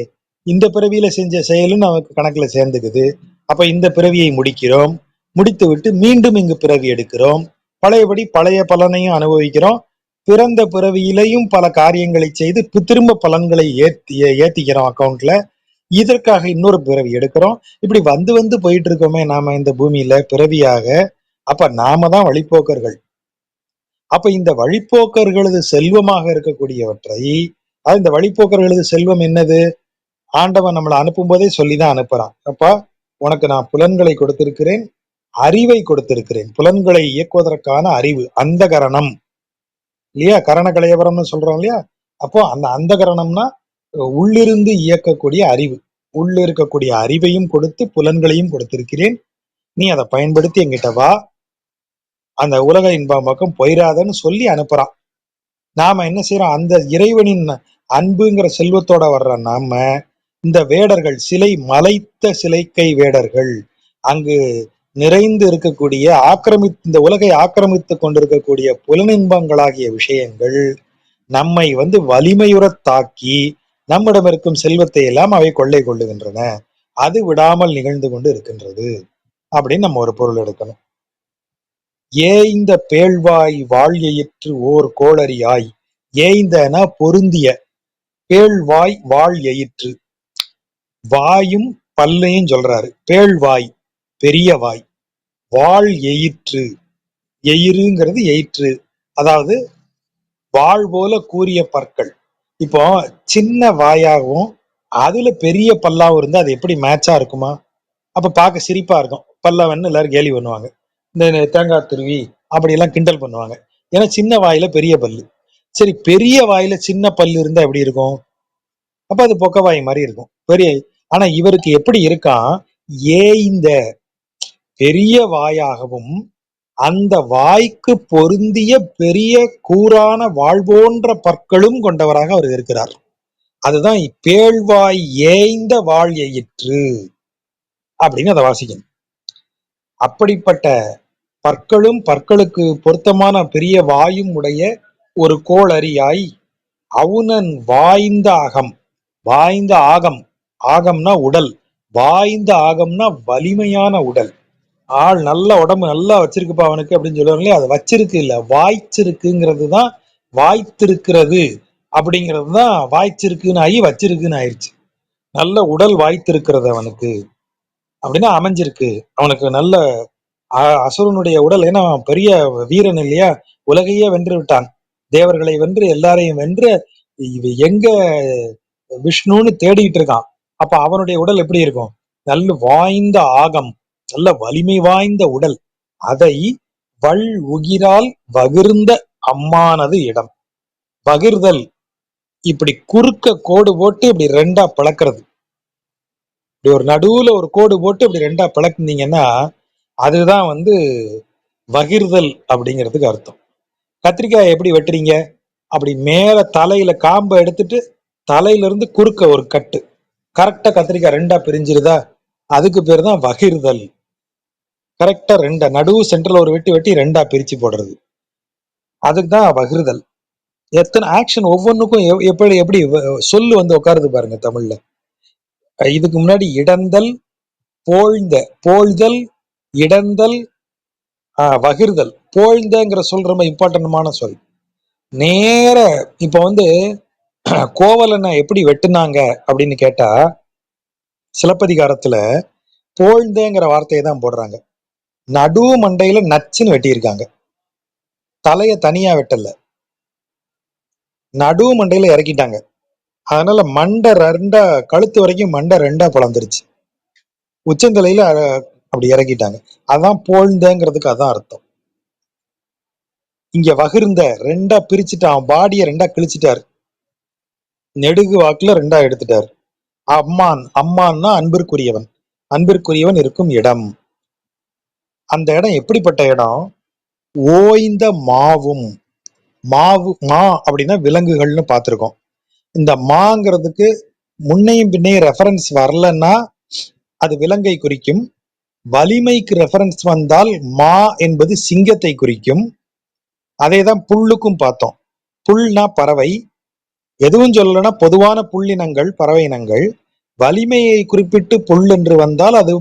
இந்த பிறவியில செஞ்ச செயலும் நமக்கு கணக்குல சேர்ந்துக்குது. அப்ப இந்த பிறவியை முடிக்கிறோம், முடித்து விட்டு மீண்டும் இங்கு பிறவி எடுக்கிறோம், பழையபடி பழைய பலனையும் அனுபவிக்கிறோம். பிறந்த பிறவியிலையும் பல காரியங்களை செய்து திரும்ப பலன்களை ஏத்திக்கிறோம் அக்கௌண்ட்ல. இதற்காக இன்னொரு பிறவி எடுக்கிறோம். இப்படி வந்து வந்து போயிட்டு இருக்கோமே நாம இந்த பூமியில பிறவியாக. அப்ப நாம தான் வழிப்போக்கர்கள். அப்ப இந்த வழிப்போக்கர்களது செல்வமாக இருக்கக்கூடியவற்றை, இந்த வழிப்போக்கர்களது செல்வம் என்னது? ஆண்டவன் நம்மளை அனுப்பும் போதே சொல்லிதான் அனுப்புறான். அப்பா, உனக்கு நான் புலன்களை கொடுத்திருக்கிறேன், அறிவை கொடுத்திருக்கிறேன். புலன்களை இயக்குவதற்கான அறிவு, அந்த கரணம் இல்லையா? கரண கலையபரம்னு சொல்றோம் இல்லையா? அப்போ அந்த அந்த கரணம்னா உள்ளிருந்து இயக்கக்கூடிய அறிவு. உள்ள இருக்கக்கூடிய அறிவையும் கொடுத்து புலன்களையும் கொடுத்திருக்கிறேன். நீ அதை பயன்படுத்தி எங்கிட்ட வா, அந்த உலக இன்பம் பக்கம் போயிடாதன்னு சொல்லி அனுப்புறான். நாம என்ன செய்யறோம்? அந்த இறைவனின் அன்புங்கிற செல்வத்தோட வர்ற நாம இந்த வேடர்கள், சிலை மலைத்த சிலைக்கை வேடர்கள், அங்கு நிறைந்து இருக்கக்கூடிய இந்த உலகை ஆக்கிரமித்து கொண்டிருக்கக்கூடிய புலனின்பங்களாகிய விஷயங்கள் நம்மை வந்து வலிமையுற தாக்கி நம்மிடம் இருக்கும் செல்வத்தை எல்லாம் அவை கொள்ளை கொள்ளுகின்றன. அது விடாமல் நிகழ்ந்து கொண்டு இருக்கின்றது அப்படின்னு நம்ம ஒரு பொருள் எடுக்கணும். ஏய்ந்த பேழ்வாய் வாழ்யையிற்று ஓர் கோளரியாய். ஏய்ந்தனா பொருந்திய, பேழ்வாய் வாழ் எயிற்று, வாயும் பல்லையும் சொல்றாரு. பேழ்வாய் பெரிய வாய், வாழ் எயிற்று, எயிருங்கிறது எயிற்று, அதாவது வாழ் போல கூறிய பற்கள். இப்போ சின்ன வாயாகவும் அதுல பெரிய பல்லாவும் இருந்தா அது எப்படி மேட்சா இருக்குமா? அப்ப பார்க்க சிரிப்பா இருக்கும். பல்லவன்னு எல்லாரும் கேலி பண்ணுவாங்க, இந்த தேங்காய் துருவி அப்படி எல்லாம் கிண்டல் பண்ணுவாங்க. ஏன்னா சின்ன வாயில பெரிய பல்லு. சரி, பெரிய வாயில சின்ன பல்லு இருந்தா எப்படி இருக்கும்? அப்ப அது பொக்க வாய் மாதிரி இருக்கும், பெரிய. ஆனா இவருக்கு எப்படி இருக்கான்? இந்த பெரிய வாயாகவும் அந்த வாய்க்கு பொருந்திய பெரிய கூரான வாழ் போன்ற பற்களும் கொண்டவராக அவர் இருக்கிறார். அதுதான் பேழ்வாய் ஏய்ந்த வாழ் எயிற்று அப்படின்னு அதை வாசிக்கணும். அப்படிப்பட்ட பற்களும் பற்களுக்கு பொருத்தமான பெரிய வாயும் உடைய ஒரு கோளரியாய் அவுணன் வாய்ந்த அகம். வாய்ந்த ஆகம், ஆகம்னா உடல், வாய்ந்த ஆகம்னா வலிமையான உடல். ஆள் நல்ல உடம்பு நல்லா வச்சிருக்குப்பா அவனுக்கு அப்படின்னு சொல்லுவாங்க இல்லையா, அது வச்சிருக்கு இல்ல, வாய்ச்சிருக்குங்கிறது தான். வாய்த்திருக்கிறது அப்படிங்கிறது தான் வாய்ச்சிருக்குன்னு ஆகி வச்சிருக்குன்னு ஆயிடுச்சு. நல்ல உடல் வாய்த்திருக்கிறது அவனுக்கு அப்படின்னா அமைஞ்சிருக்கு அவனுக்கு. நல்ல அசுரனுடைய உடல், ஏன்னா அவன் பெரிய வீரன் இல்லையா, உலகையே வென்று விட்டான், தேவர்களை வென்று எல்லாரையும் வென்று எங்க விஷ்ணுன்னு தேடிட்டு இருக்கான். அப்ப அவனுடைய உடல் எப்படி இருக்கும்? நல்ல வாய்ந்த ஆகம், நல்ல வலிமை வாய்ந்த உடல். அதை வள் உகிரால் வகிர்ந்த அம்மானது இடம். பகிர்தல், இப்படி குறுக்க கோடு போட்டு இப்படி ரெண்டா பிளக்கிறது. இப்படி ஒரு நடுவுல ஒரு கோடு போட்டு இப்படி ரெண்டா பிளக்குனீங்கன்னா அதுதான் வகிர்தல் அப்படிங்கிறதுக்கு அர்த்தம். கத்திரிக்காய் எப்படி வெட்டுறீங்க? அப்படி மேல தலையில காம்பை எடுத்துட்டு தலையில இருந்து குறுக்க ஒரு கட்டு, கரெக்டா கத்திரிக்காய் ரெண்டா பிரிஞ்சிருதா, அதுக்கு பேர் தான் வகிர்தல். கரெக்டா ரெண்டா நடுவு சென்டர்ல ஒரு வெட்டி வெட்டி ரெண்டா பிரிச்சு போடுறது, அதுக்கு தான் வகிர்தல். எத்தனை ஆக்ஷன் ஒவ்வொன்றுக்கும் எப்படி எப்படி சொல்லு உட்காருது பாருங்க தமிழ்ல. இதுக்கு முன்னாடி இடந்தல், போழ்ந்த, போழ்தல், இடந்தல், வகிர்தல். போழ்ந்தங்கிற சொல் ரொம்ப இம்பார்ட்டன்டான சொல். நேர இப்ப கோவலனை எப்படி வெட்டுனாங்க அப்படின்னு கேட்டா சிலப்பதிகாரத்துல போழ்ந்தேங்கிற வார்த்தையை தான் போடுறாங்க. நடு மண்டையில நச்சுன்னு வெட்டியிருக்காங்க, தலைய தனியா வெட்டல, நடு மண்டையில இறக்கிட்டாங்க. அதனால மண்டை ரெண்டா, கழுத்து வரைக்கும் மண்டை ரெண்டா பிளந்துருச்சு, உச்சந்தலையில அப்படி இறக்கிட்டாங்க. அதான் போழ்ந்தேங்கிறதுக்கு அதான் அர்த்தம். இங்க வகிர்ந்த ரெண்டா பிரிச்சுட்டு அவன் பாடிய ரெண்டா கிழிச்சிட்டாரு, நெடுகு வாக்குல ரெண்டா எடுத்துட்டாரு. அம்மான், அம்மான்னா அன்பிற்குரியவன், அன்பிற்குரியவன் இருக்கும் இடம். அந்த இடம் எப்படிப்பட்ட இடம்? ஓய்ந்த மாவும். மாவு, மா அப்படின்னா விலங்குகள்னு பார்த்திருக்கோம். இந்த மாங்கிறதுக்கு முன்னையும் பின்னையும் ரெஃபரன்ஸ் வரலன்னா அது விலங்கை குறிக்கும். வலிமைக்கு ரெஃபரன்ஸ் வந்தால் மா என்பது சிங்கத்தை குறிக்கும். அதே தான் புல்லுக்கும் பார்த்தோம். புல்னா பறவை, எதுவும் சொல்லலைன்னா பொதுவான புல்லினங்கள், பறவை இனங்கள். வலிமையை குறிப்பிட்டு புல் என்று வந்தால் அது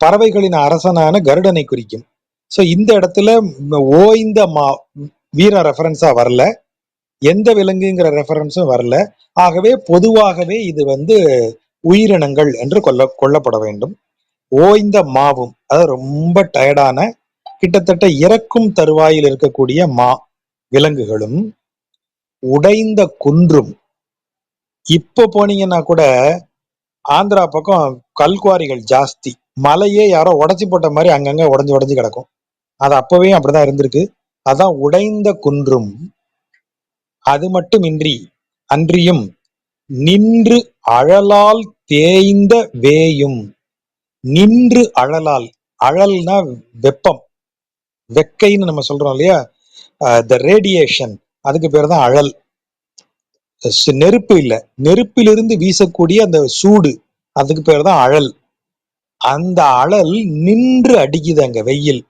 பறவைகளின் அரசனான கருடனை குறிக்கும். ஸோ இந்த இடத்துல ஓய்ந்த மா வீர ரெஃபரன்ஸா வரல, எந்த விலங்குங்கிற ரெஃபரன்ஸும் வரல. ஆகவே பொதுவாகவே இது உயிரினங்கள் என்று கொள்ளப்பட வேண்டும். ஓய்ந்த மாவும், அதாவது ரொம்ப டயர்டான, கிட்டத்தட்ட இறக்கும் தருவாயில் இருக்கக்கூடிய மா விலங்குகளும். உடைந்த குன்றும், இப்ப போனீங்கன்னா கூட ஆந்திரா பக்கம் கல்குவாரிகள் ஜாஸ்தி, மலையே யாரோ உடைச்சு போட்ட மாதிரி அங்கங்க உடஞ்சு உடஞ்சு கிடக்கும். அது அப்பவே அப்படிதான் இருந்திருக்கு. அதான் உடைந்த குன்றும். அது மட்டுமின்றி அன்றியும் நின்று அழலால் தேய்ந்த வேயும். நின்று அழலால், அழல்னா வெப்பம், வெக்கைன்னு நம்ம சொல்றோம் இல்லையா, த ரேடியேஷன், அதுக்கு பேர் தான் அழல். நெருப்பு இல்ல, நெருப்பிலிருந்து வீசக்கூடிய அந்த சூடு, அதுக்கு பேர் தான் அழல். அந்த அழல் நின்று அடிக்குது அங்க வெயில்.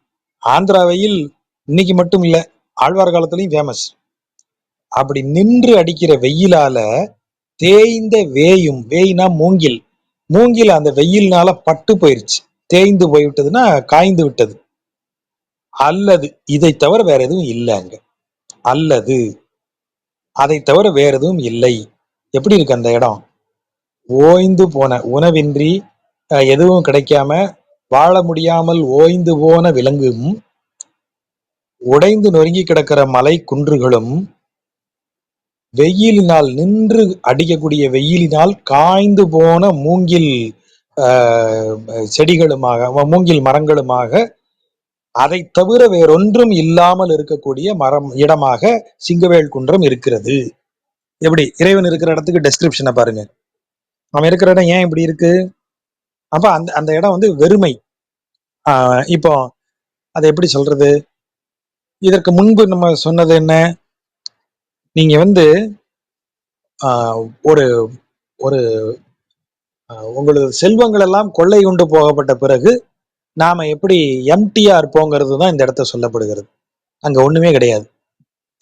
ஆந்திரா வெயில் இன்னைக்கு மட்டும் இல்ல, ஆழ்வார் காலத்திலயும் ஃபேமஸ். அப்படி நின்று அடிக்கிற வெயிலால தேய்ந்த வேயும், வேயினா மூங்கில், மூங்கில் அந்த வெயில்னால பட்டு போயிருச்சு, தேய்ந்து போய்விட்டதுன்னா காய்ந்து விட்டது. அல்லது இதை தவிர வேற எதுவும் இல்லை அங்க, அல்லது அதை தவிர வேற எதுவும் இல்லை. எப்படி இருக்கு அந்த இடம்? ஓய்ந்து போன, உணவின்றி எதுவும் கிடைக்காம வாழ முடியாமல் ஓய்ந்து போன விலங்கும், உடைந்து நொறுங்கி கிடக்கிற மலை குன்றுகளும், வெயிலினால் நின்று அடிக்கக்கூடிய வெயிலினால் காய்ந்து போன மூங்கில் செடிகளுமாக, மூங்கில் மரங்களுமாக, அதை தவிர வேறொன்றும் இல்லாமல் இருக்கக்கூடிய இடமாக சிங்கவேல் குன்றம் இருக்கிறது. எப்படி இறைவன் இருக்கிற இடத்துக்கு டெஸ்கிரிப்ஷனை பாருங்க. அவன் இருக்கிற இடம் ஏன் இப்படி இருக்கு? அப்ப அந்த அந்த இடம் வெறுமை. இப்போ அதை எப்படி சொல்றது? இதற்கு முன்பு நம்ம சொன்னது என்ன? நீங்க ஒரு ஒரு உங்களது செல்வங்கள் எல்லாம் கொள்ளை கொண்டு போகப்பட்ட பிறகு நாம எப்படி எம்டியா இருப்போங்கிறது தான் இந்த இடத்த சொல்லப்படுகிறது. அங்க ஒண்ணுமே கிடையாது.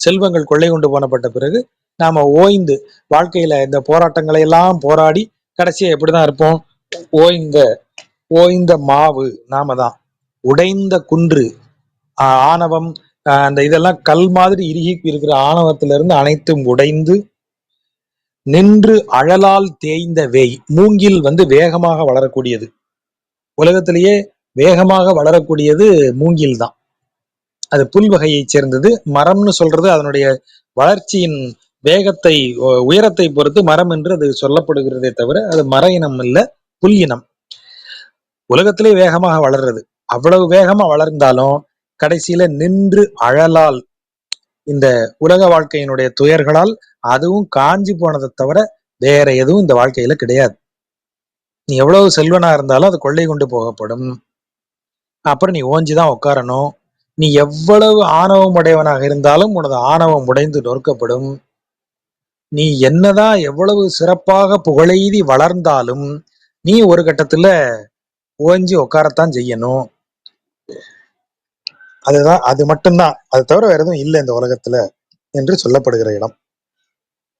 செல்வங்கள் கொள்ளை கொண்டு போனப்பட்ட பிறகு நாம ஓய்ந்து வாழ்க்கையில இந்த போராட்டங்களை எல்லாம் போராடி கடைசியா எப்படிதான் இருப்போம்? ஓய்ந்த ஓய்ந்த மாவு நாம தான். உடைந்த குன்று, ஆணவம், அந்த இதெல்லாம் கல் மாதிரி இறுகி இருக்கிற ஆணவத்திலிருந்து அனைத்தும் உடைந்து நின்று அழலால் தேய்ந்த வேய். மூங்கில் வேகமாக வளரக்கூடியது. உலகத்திலேயே வேகமாக வளரக்கூடியது மூங்கில் தான். அது புல் வகையைச் சேர்ந்தது. மரம்னு சொல்றது அதனுடைய வளர்ச்சியின் வேகத்தை, உயரத்தை பொறுத்து மரம் என்று அது சொல்லப்படுகிறதே தவிர அது மர இனம் இல்ல, புல் இனம். உலகத்திலே வேகமாக வளர்றது. அவ்வளவு வேகமா வளர்ந்தாலும் கடைசியில நின்று அழலால், இந்த உலக வாழ்க்கையினுடைய துயர்களால் அதுவும் காஞ்சி போனதை தவிர வேற எதுவும் இந்த வாழ்க்கையில கிடையாது. நீ எவ்வளவு செல்வனா இருந்தாலும் அது கொள்ளை கொண்டு போகப்படும். அப்புறம் நீ ஓஞ்சிதான் உட்காரணும். நீ எவ்வளவு ஆணவம் உடையவனாக இருந்தாலும் உனது ஆணவம் உடைந்து நொறுக்கப்படும். நீ என்னதான் எவ்வளவு சிறப்பாக புகழெய்தி வளர்ந்தாலும் நீ ஒரு கட்டத்துல ஓஞ்சி உட்காரத்தான் செய்யணும். அதுதான், அது மட்டும்தான், அது தவிர வேற எதுவும் இல்லை இந்த உலகத்துல என்று சொல்லப்படுகிற இடம்.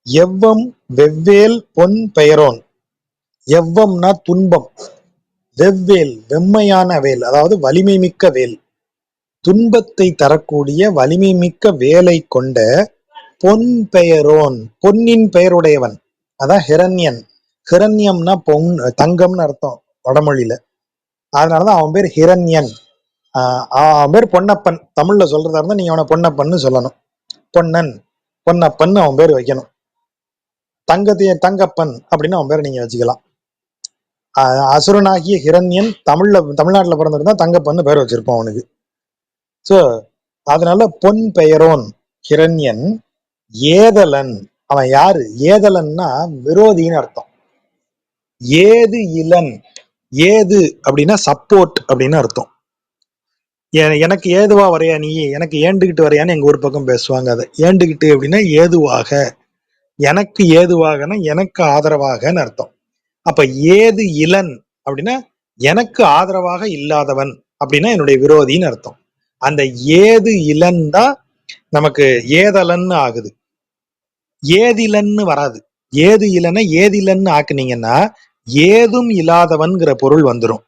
எவ்வம் வெவ்வேல் பொன் பெயரோன். எவ்வம்னா துன்பம், வெவ்வேல் வெம்மையான வேல், அதாவது வலிமை மிக்க வேல். துன்பத்தை தரக்கூடிய வலிமை மிக்க வேலை கொண்ட பொன் பெயரோன், பொன்னின் பெயருடையவன், அதான் ஹிரண்யன். ஹிரண்யம்னா பொன், தங்கம்னு அர்த்தம் வடமொழியில. அதனாலதான் அவன் பேர் ஹிரண்யன். அவன் பேர் பொன்னப்பன். தமிழ்ல சொல்றதா இருந்தா நீங்க அவனை பொன்னப்பன்னு சொல்லணும். பொன்னன், பொன்னப்பன் அவன் பேர் வைக்கணும். தங்கப்பன் அப்படின்னு அவன் பேரை நீங்க வச்சுக்கலாம். அசுரனாகிய ஹிரண்யன் தமிழ்நாட்டுல பிறந்திருந்தா தங்கப்பன்னு பேர் வச்சிருப்போம் அவனுக்கு. சோ அதனால பொன் பெயரோன் ஹிரண்யன். ஏதலன், அவன் யாரு? ஏதலன்னா விரோதின்னு அர்த்தம். ஏது இளன், ஏது அப்படின்னா சப்போர்ட் அப்படின்னு அர்த்தம். எனக்கு ஏதுவா வரையா நீ, எனக்கு ஏண்டுகிட்டு வரையான்னு எங்க ஊர் பக்கம் பேசுவாங்க. அதை ஏண்டுகிட்டு அப்படின்னா ஏதுவாக, எனக்கு ஏதுவாகனா எனக்கு ஆதரவாகன்னு அர்த்தம். அப்ப ஏது இளன் அப்படின்னா எனக்கு ஆதரவாக இல்லாதவன் அப்படின்னா என்னுடைய விரோதின்னு அர்த்தம். அந்த ஏது இளன் தான் நமக்கு ஏதலன்னு ஆகுது. ஏதிலன்னு வராது. ஏது இலனை ஏதிலன்னு ஆக்குனீங்கன்னா ஏதும் இல்லாதவன்கிற பொருள் வந்துடும்.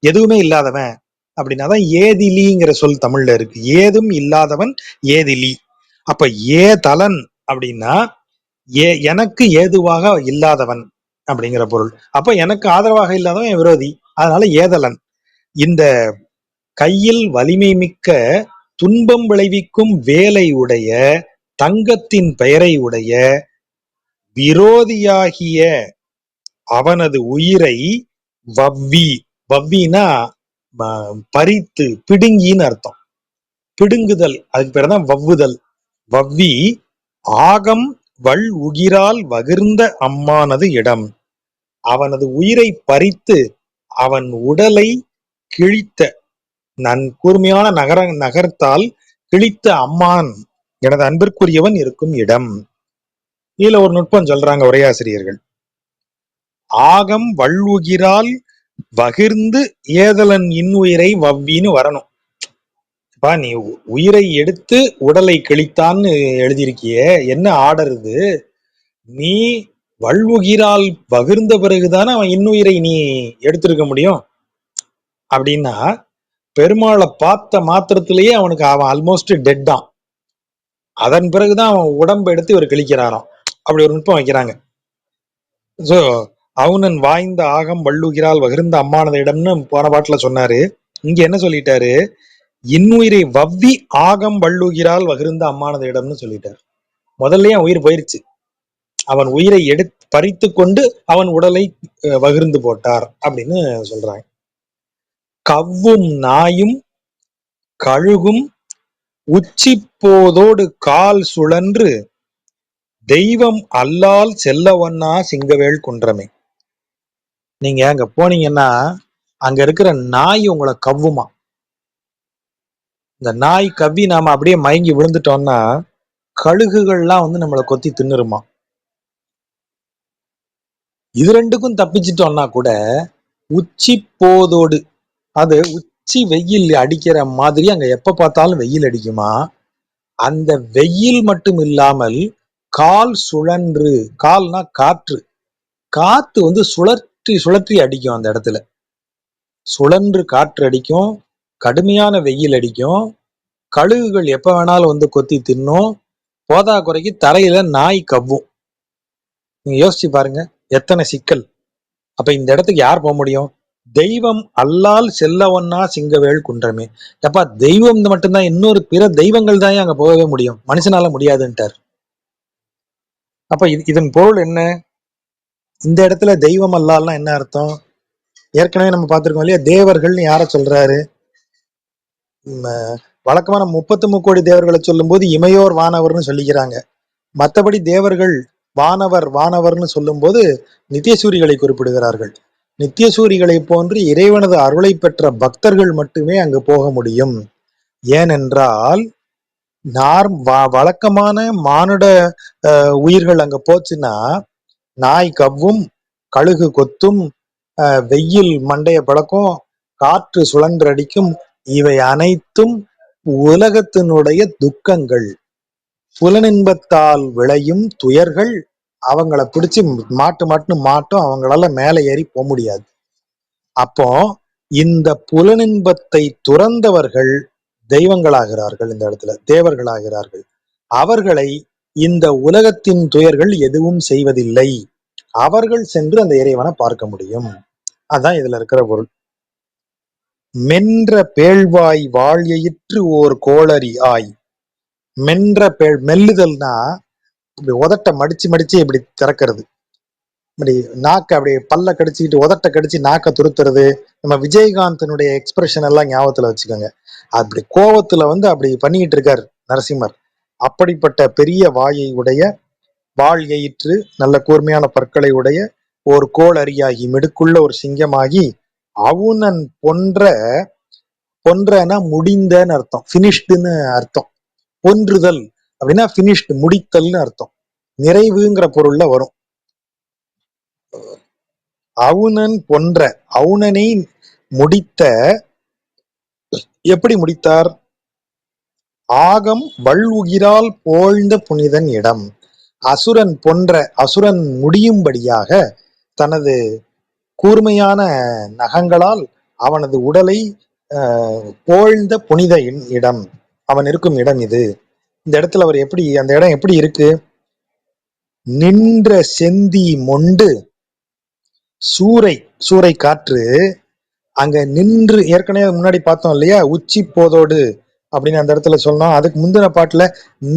எதுவுமே இல்லாதவன் அப்படின்னாதான் ஏதிலிங்கிற சொல் தமிழ்ல இருக்கு. ஏதும் இல்லாதவன் ஏதிலி. அப்ப ஏதலன் அப்படின்னா எனக்கு ஏதுவாக இல்லாதவன் அப்படிங்கிற பொருள். அப்ப எனக்கு ஆதரவாக இல்லாதவன் என் விரோதி. அதனால ஏதலன். இந்த கையில் வலிமை மிக்க துன்பம் விளைவிக்கும் வேலை உடைய தங்கத்தின் பெயரை உடைய விரோதியாகிய அவனது உயிரை வவ்வி, வவ்வினா பறித்து பிடுங்கின்னு அர்த்தம். பிடுங்குதல், அதுக்கு பேர் தான் வவ்வுதல். வவ்வி ஆகம் வள் உகிரால் வகிர்ந்த அம்மானது இடம். அவனது உயிரை பறித்து அவன் உடலை கிழித்த, கூர்மையான நகரத்தால் கிழித்த அம்மான் எனது அன்பிற்குரியவன் இருக்கும் இடம். இதுல ஒரு நுட்பம் சொல்றாங்க உரையாசிரியர்கள். ஆகம் வள்ளுகிரால் வகிர்ந்து ஏதலன் இன்னுயிரை வவ்வின்னு வரணும். நீ உயிரை எடுத்து உடலை கிழித்தான்னு எழுதியிருக்கிய, என்ன ஆர்டர் இது? நீ வள்ளுகிரால் வகிர்ந்த பிறகுதானே அவன் இன்னுயிரை நீ எடுத்திருக்க முடியும். அப்படின்னா பெருமாளை பார்த்த மாத்திரத்திலேயே அவனுக்கு அவன் ஆல்மோஸ்ட் டெட்டான். அதன் பிறகுதான் அவன் உடம்பை எடுத்து இவர் கிழிக்கிறாராம். அப்படி ஒரு நுட்பம் வைக்கிறாங்க. சோ அவுணன் வாய்ந்த ஆகம் வள்ளுகிறாள் வகிர்ந்த அம்மானத இடம்னு போன பாட்டுல சொன்னாரு. இங்க என்ன சொல்லிட்டாரு? இன்னுயிரை வவ்வி ஆகம் வள்ளுகிறாள் வகிர்ந்த அம்மானத இடம்னு சொல்லிட்டாரு. முதல்லயே உயிர் போயிருச்சு. அவன் உயிரை பறித்து கொண்டு அவன் உடலை வகிர்ந்து போட்டார் அப்படின்னு சொல்றாங்க. கவ்வும் நாயும் கழுகும் உச்சி போதோடு கால் சுழன்று தெய்வம் அல்லால் செல்லவண்ணா சிங்கவேல் குன்றமே. நீங்க அங்க போனீங்கன்னா அங்க இருக்கிற நாய் உங்களை கவ்வுமா. இந்த நாய் கவ்வி நாம அப்படியே மயங்கி விழுந்துட்டோம்னா கழுகுகள்லாம் நம்மளை கொத்தி தின்னுருமா. இது ரெண்டுக்கும் தப்பிச்சிட்டோம்னா கூட உச்சி போதோடு, அது உச்சி வெயில் அடிக்கிற மாதிரி அங்க எப்ப பார்த்தாலும் வெயில் அடிக்குமா. அந்த வெயில் மட்டும் இல்லாமல் கால் சுழன்று, கால்னா காற்று, காத்து வந்து சுழற்றி சுழற்றி அடிக்கும் அந்த இடத்துல. சுழன்று காற்று அடிக்கும், கடுமையான வெயில் அடிக்கும், கழுகுகள் எப்ப வேணாலும் வந்து கொத்தி தின்னும், போதா குறைக்கு தரையில நாய் கவ்வும். நீங்க யோசிச்சு பாருங்க எத்தனை சிக்கல். அப்ப இந்த இடத்துக்கு யார் போக முடியும்? தெய்வம் அல்லால் செல்ல ஒன்னா சிங்கவேள் குன்றமே. எப்பா தெய்வம் மட்டும்தான், இன்னொரு பிற தெய்வங்கள் தான் அங்க போகவே முடியும், மனுஷனால முடியாதுன்ட்டார். அப்ப இதன் பொருள் என்ன? இந்த இடத்துல தெய்வம் அல்லால்னா என்ன அர்த்தம்? ஏற்கனவே நம்ம பார்த்திருக்கோம் இல்லையா, தேவர்கள்னு யார சொல்றாரு? வழக்கமா நம்ம 33 கோடி தேவர்களை சொல்லும் போது இமையோர் வானவர்னு சொல்லிக்கிறாங்க. மற்றபடி தேவர்கள் வானவர் வானவர்னு சொல்லும் போது நித்தியசூரிகளை குறிப்பிடுகிறார்கள். நித்தியசூரிகளை போன்று இறைவனது அருளை பெற்ற பக்தர்கள் மட்டுமே அங்கு போக முடியும். ஏனென்றால் வழக்கமான மானுட உயிர்கள் அங்க போச்சுன்னா நாய் கவ்வும், கழுகு கொத்தும், வெயில் மண்டைய பழக்கும், காற்று சுழன்றடிக்கும். இவை அனைத்தும் உலகத்தினுடைய துக்கங்கள், புலனின்பத்தால் விளையும் துயர்கள். அவங்கள பிடிச்சு மாட்டுன்னு மாட்டும், அவங்களால மேலே ஏறி போக முடியாது. அப்போ இந்த புலனின்பத்தை துறந்தவர்கள் தெய்வங்களாகிறார்கள், இந்த இடத்துல தேவர்களாகிறார்கள். அவர்களை இந்த உலகத்தின் துயர்கள் எதுவும் செய்வதில்லை. அவர்கள் சென்று அந்த இறைவனை பார்க்க முடியும். அதான் இதுல இருக்கிற பொருள். மென்ற பேழ்வாய் வாழ்யிற்று ஓர் கோளரி ஆய். மென்ற மெல்லுதல்னா இப்படி உதட்ட மடிச்சு மடிச்சு இப்படி திறக்கிறது, இப்படி நாக்க அப்படி பல்ல கடிச்சுக்கிட்டு உதட்ட கடிச்சு நாக்க துருத்துறது. நம்ம விஜயகாந்தனுடைய எக்ஸ்பிரஷன் எல்லாம் ஞாபகத்துல வச்சுக்கோங்க. அப்படி கோவத்துல வந்து அப்படி பண்ணிக்கிட்டு இருக்காரு நரசிம்மர். அப்படிப்பட்ட பெரிய வாயை உடைய, வாழ் எயிற்று நல்ல கூர்மையான பற்களை உடைய, ஒரு கோள் அரியாகி மிடுக்குள்ள ஒரு சிங்கமாகி, அவுணன் பொன்றனா முடிந்தன்னு அர்த்தம், பினிஷ்டுன்னு அர்த்தம். பொன்றுதல் அப்படின்னா பினிஷ்டு, முடித்தல்னு அர்த்தம், நிறைவுங்கிற பொருள்ல வரும். அவுணன் பொன்ற, அவுணனை முடித்த. எப்படி முடித்தார்? ஆகம் வல்உகிரால் போழ்ந்த புனிதன் இடம். அசுரன் பொன்ற, அசுரன் முடியும்படியாக தனது கூர்மையான நகங்களால் அவனது உடலை போழ்ந்த புனித இடம், அவன் இருக்கும் இடம் இது. இந்த இடத்துல அவர் எப்படி, அந்த இடம் எப்படி இருக்கு? நின்ற செந்தி மொண்டு சூறை காற்று அங்க நின்று, ஏற்கனவே முன்னாடி பார்த்தோம் இல்லையா, உச்சி போதோடு அப்படின்னு அந்த இடத்துல சொன்னோம். அதுக்கு முந்தின பாட்டுல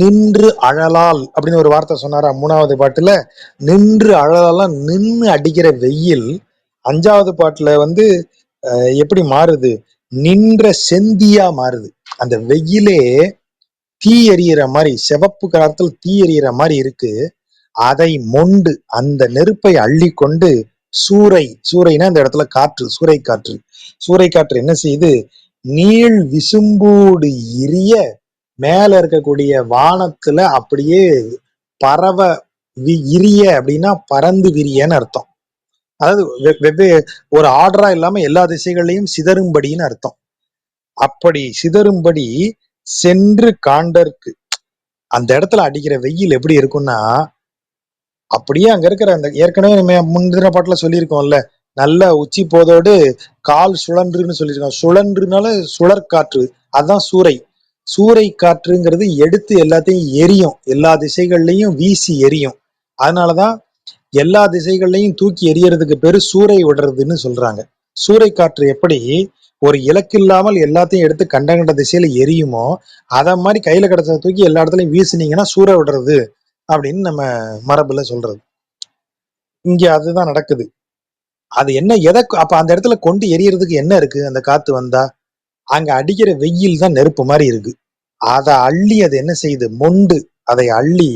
நின்று அழலால் அப்படின்னு ஒரு வார்த்தை சொன்னாரா? 3வது பாட்டுல நின்று அழலால், நின்று அடிக்கிற வெயில். 5வது பாட்டுல வந்து எப்படி மாறுது? நின்ற செந்தியா மாறுது. அந்த வெயிலே தீ எறிகிற மாதிரி, சிவப்பு கலத்தில் தீ எறிகிற மாதிரி இருக்கு. அதை மொண்டு, அந்த நெருப்பை அள்ளி கொண்டு சூறைனா இந்த இடத்துல காற்று, சூறை காற்று என்ன செய்யுது? நீள் விசும்பூடு இரிய, மேல இருக்கக்கூடிய வானத்துல அப்படியே பரவ, இரிய அப்படின்னா பறந்து விரியன்னு அர்த்தம். அதாவது வெவ்வேறு ஒரு ஆர்டரா இல்லாம எல்லா திசைகள்லையும் சிதறும்படின்னு அர்த்தம். அப்படி சிதறும்படி சென்று காண்டற்கு. அந்த இடத்துல அடிக்கிற வெயில் எப்படி இருக்கும்னா, அப்படியே அங்க இருக்கிற அந்த, ஏற்கனவே நம்ம முந்தின பாட்டுல சொல்லியிருக்கோம்ல, நல்ல உச்சி போதோடு கால் சுழன்றுன்னு சொல்லியிருக்கோம். சுழன்றுனால சுழற்காற்று, அதுதான் சூறை காற்றுங்கிறது எடுத்து எல்லாத்தையும் எரியும், எல்லா திசைகள்லையும் வீசி எரியும். அதனாலதான் எல்லா திசைகள்லையும் தூக்கி எரியறதுக்கு பேரு சூறை விடுறதுன்னு சொல்றாங்க. சூறை காற்று எப்படி ஒரு இலக்கு இல்லாமல் எல்லாத்தையும் எடுத்து கண்ட திசையில எரியுமோ, அத மாதிரி கையில கிடைச்சத தூக்கி எல்லா இடத்துலயும் வீசினீங்கன்னா சூறை விடுறது அப்படின்னு நம்ம மரபுல சொல்றது. இங்க அதுதான் நடக்குது. அது என்ன, எதை அப்ப அந்த இடத்துல கொண்டு எரியறதுக்கு என்ன இருக்கு? அந்த காத்து வந்தா அங்க அடிக்கிற வெயில் தான் நெருப்பு மாதிரி இருக்கு. அதை அள்ளி அது என்ன செய்யுது? மொண்டு அதை அள்ளி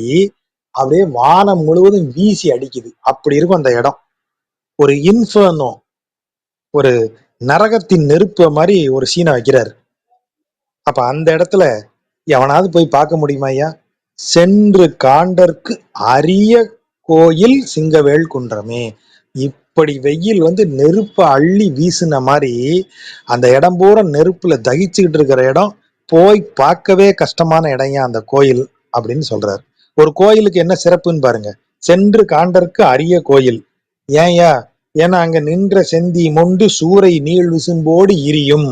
அப்படியே வானம் முழுவதும் வீசி அடிக்குது. அப்படி இருக்கும் அந்த இடம். ஒரு இன்ஃபர்னோ, ஒரு நரகத்தின் நெருப்பு மாதிரி ஒரு சீனை வைக்கிறாரு. அப்ப அந்த இடத்துல எவனாவது போய் பார்க்க முடியுமா ஐயா? சென்று காண்டற்கு அரிய கோயில் சிங்கவேள் குன்றமே. இப்படி வெயில் வந்து நெருப்பை அள்ளி வீசின மாதிரி அந்த இடம் பூரா நெருப்புல தகிச்சுக்கிட்டு இருக்கிற இடம் போய் பார்க்கவே கஷ்டமான இடம் அந்த கோயில் அப்படின்னு சொல்றாரு. ஒரு கோயிலுக்கு என்ன சிறப்புன்னு பாருங்க. சென்று காண்டற்கு அரிய கோயில். ஏன்யா? ஏன்னா அங்க நின்ற செந்தி மொண்டு சூறை நீள் விசும்போடு இரியும்.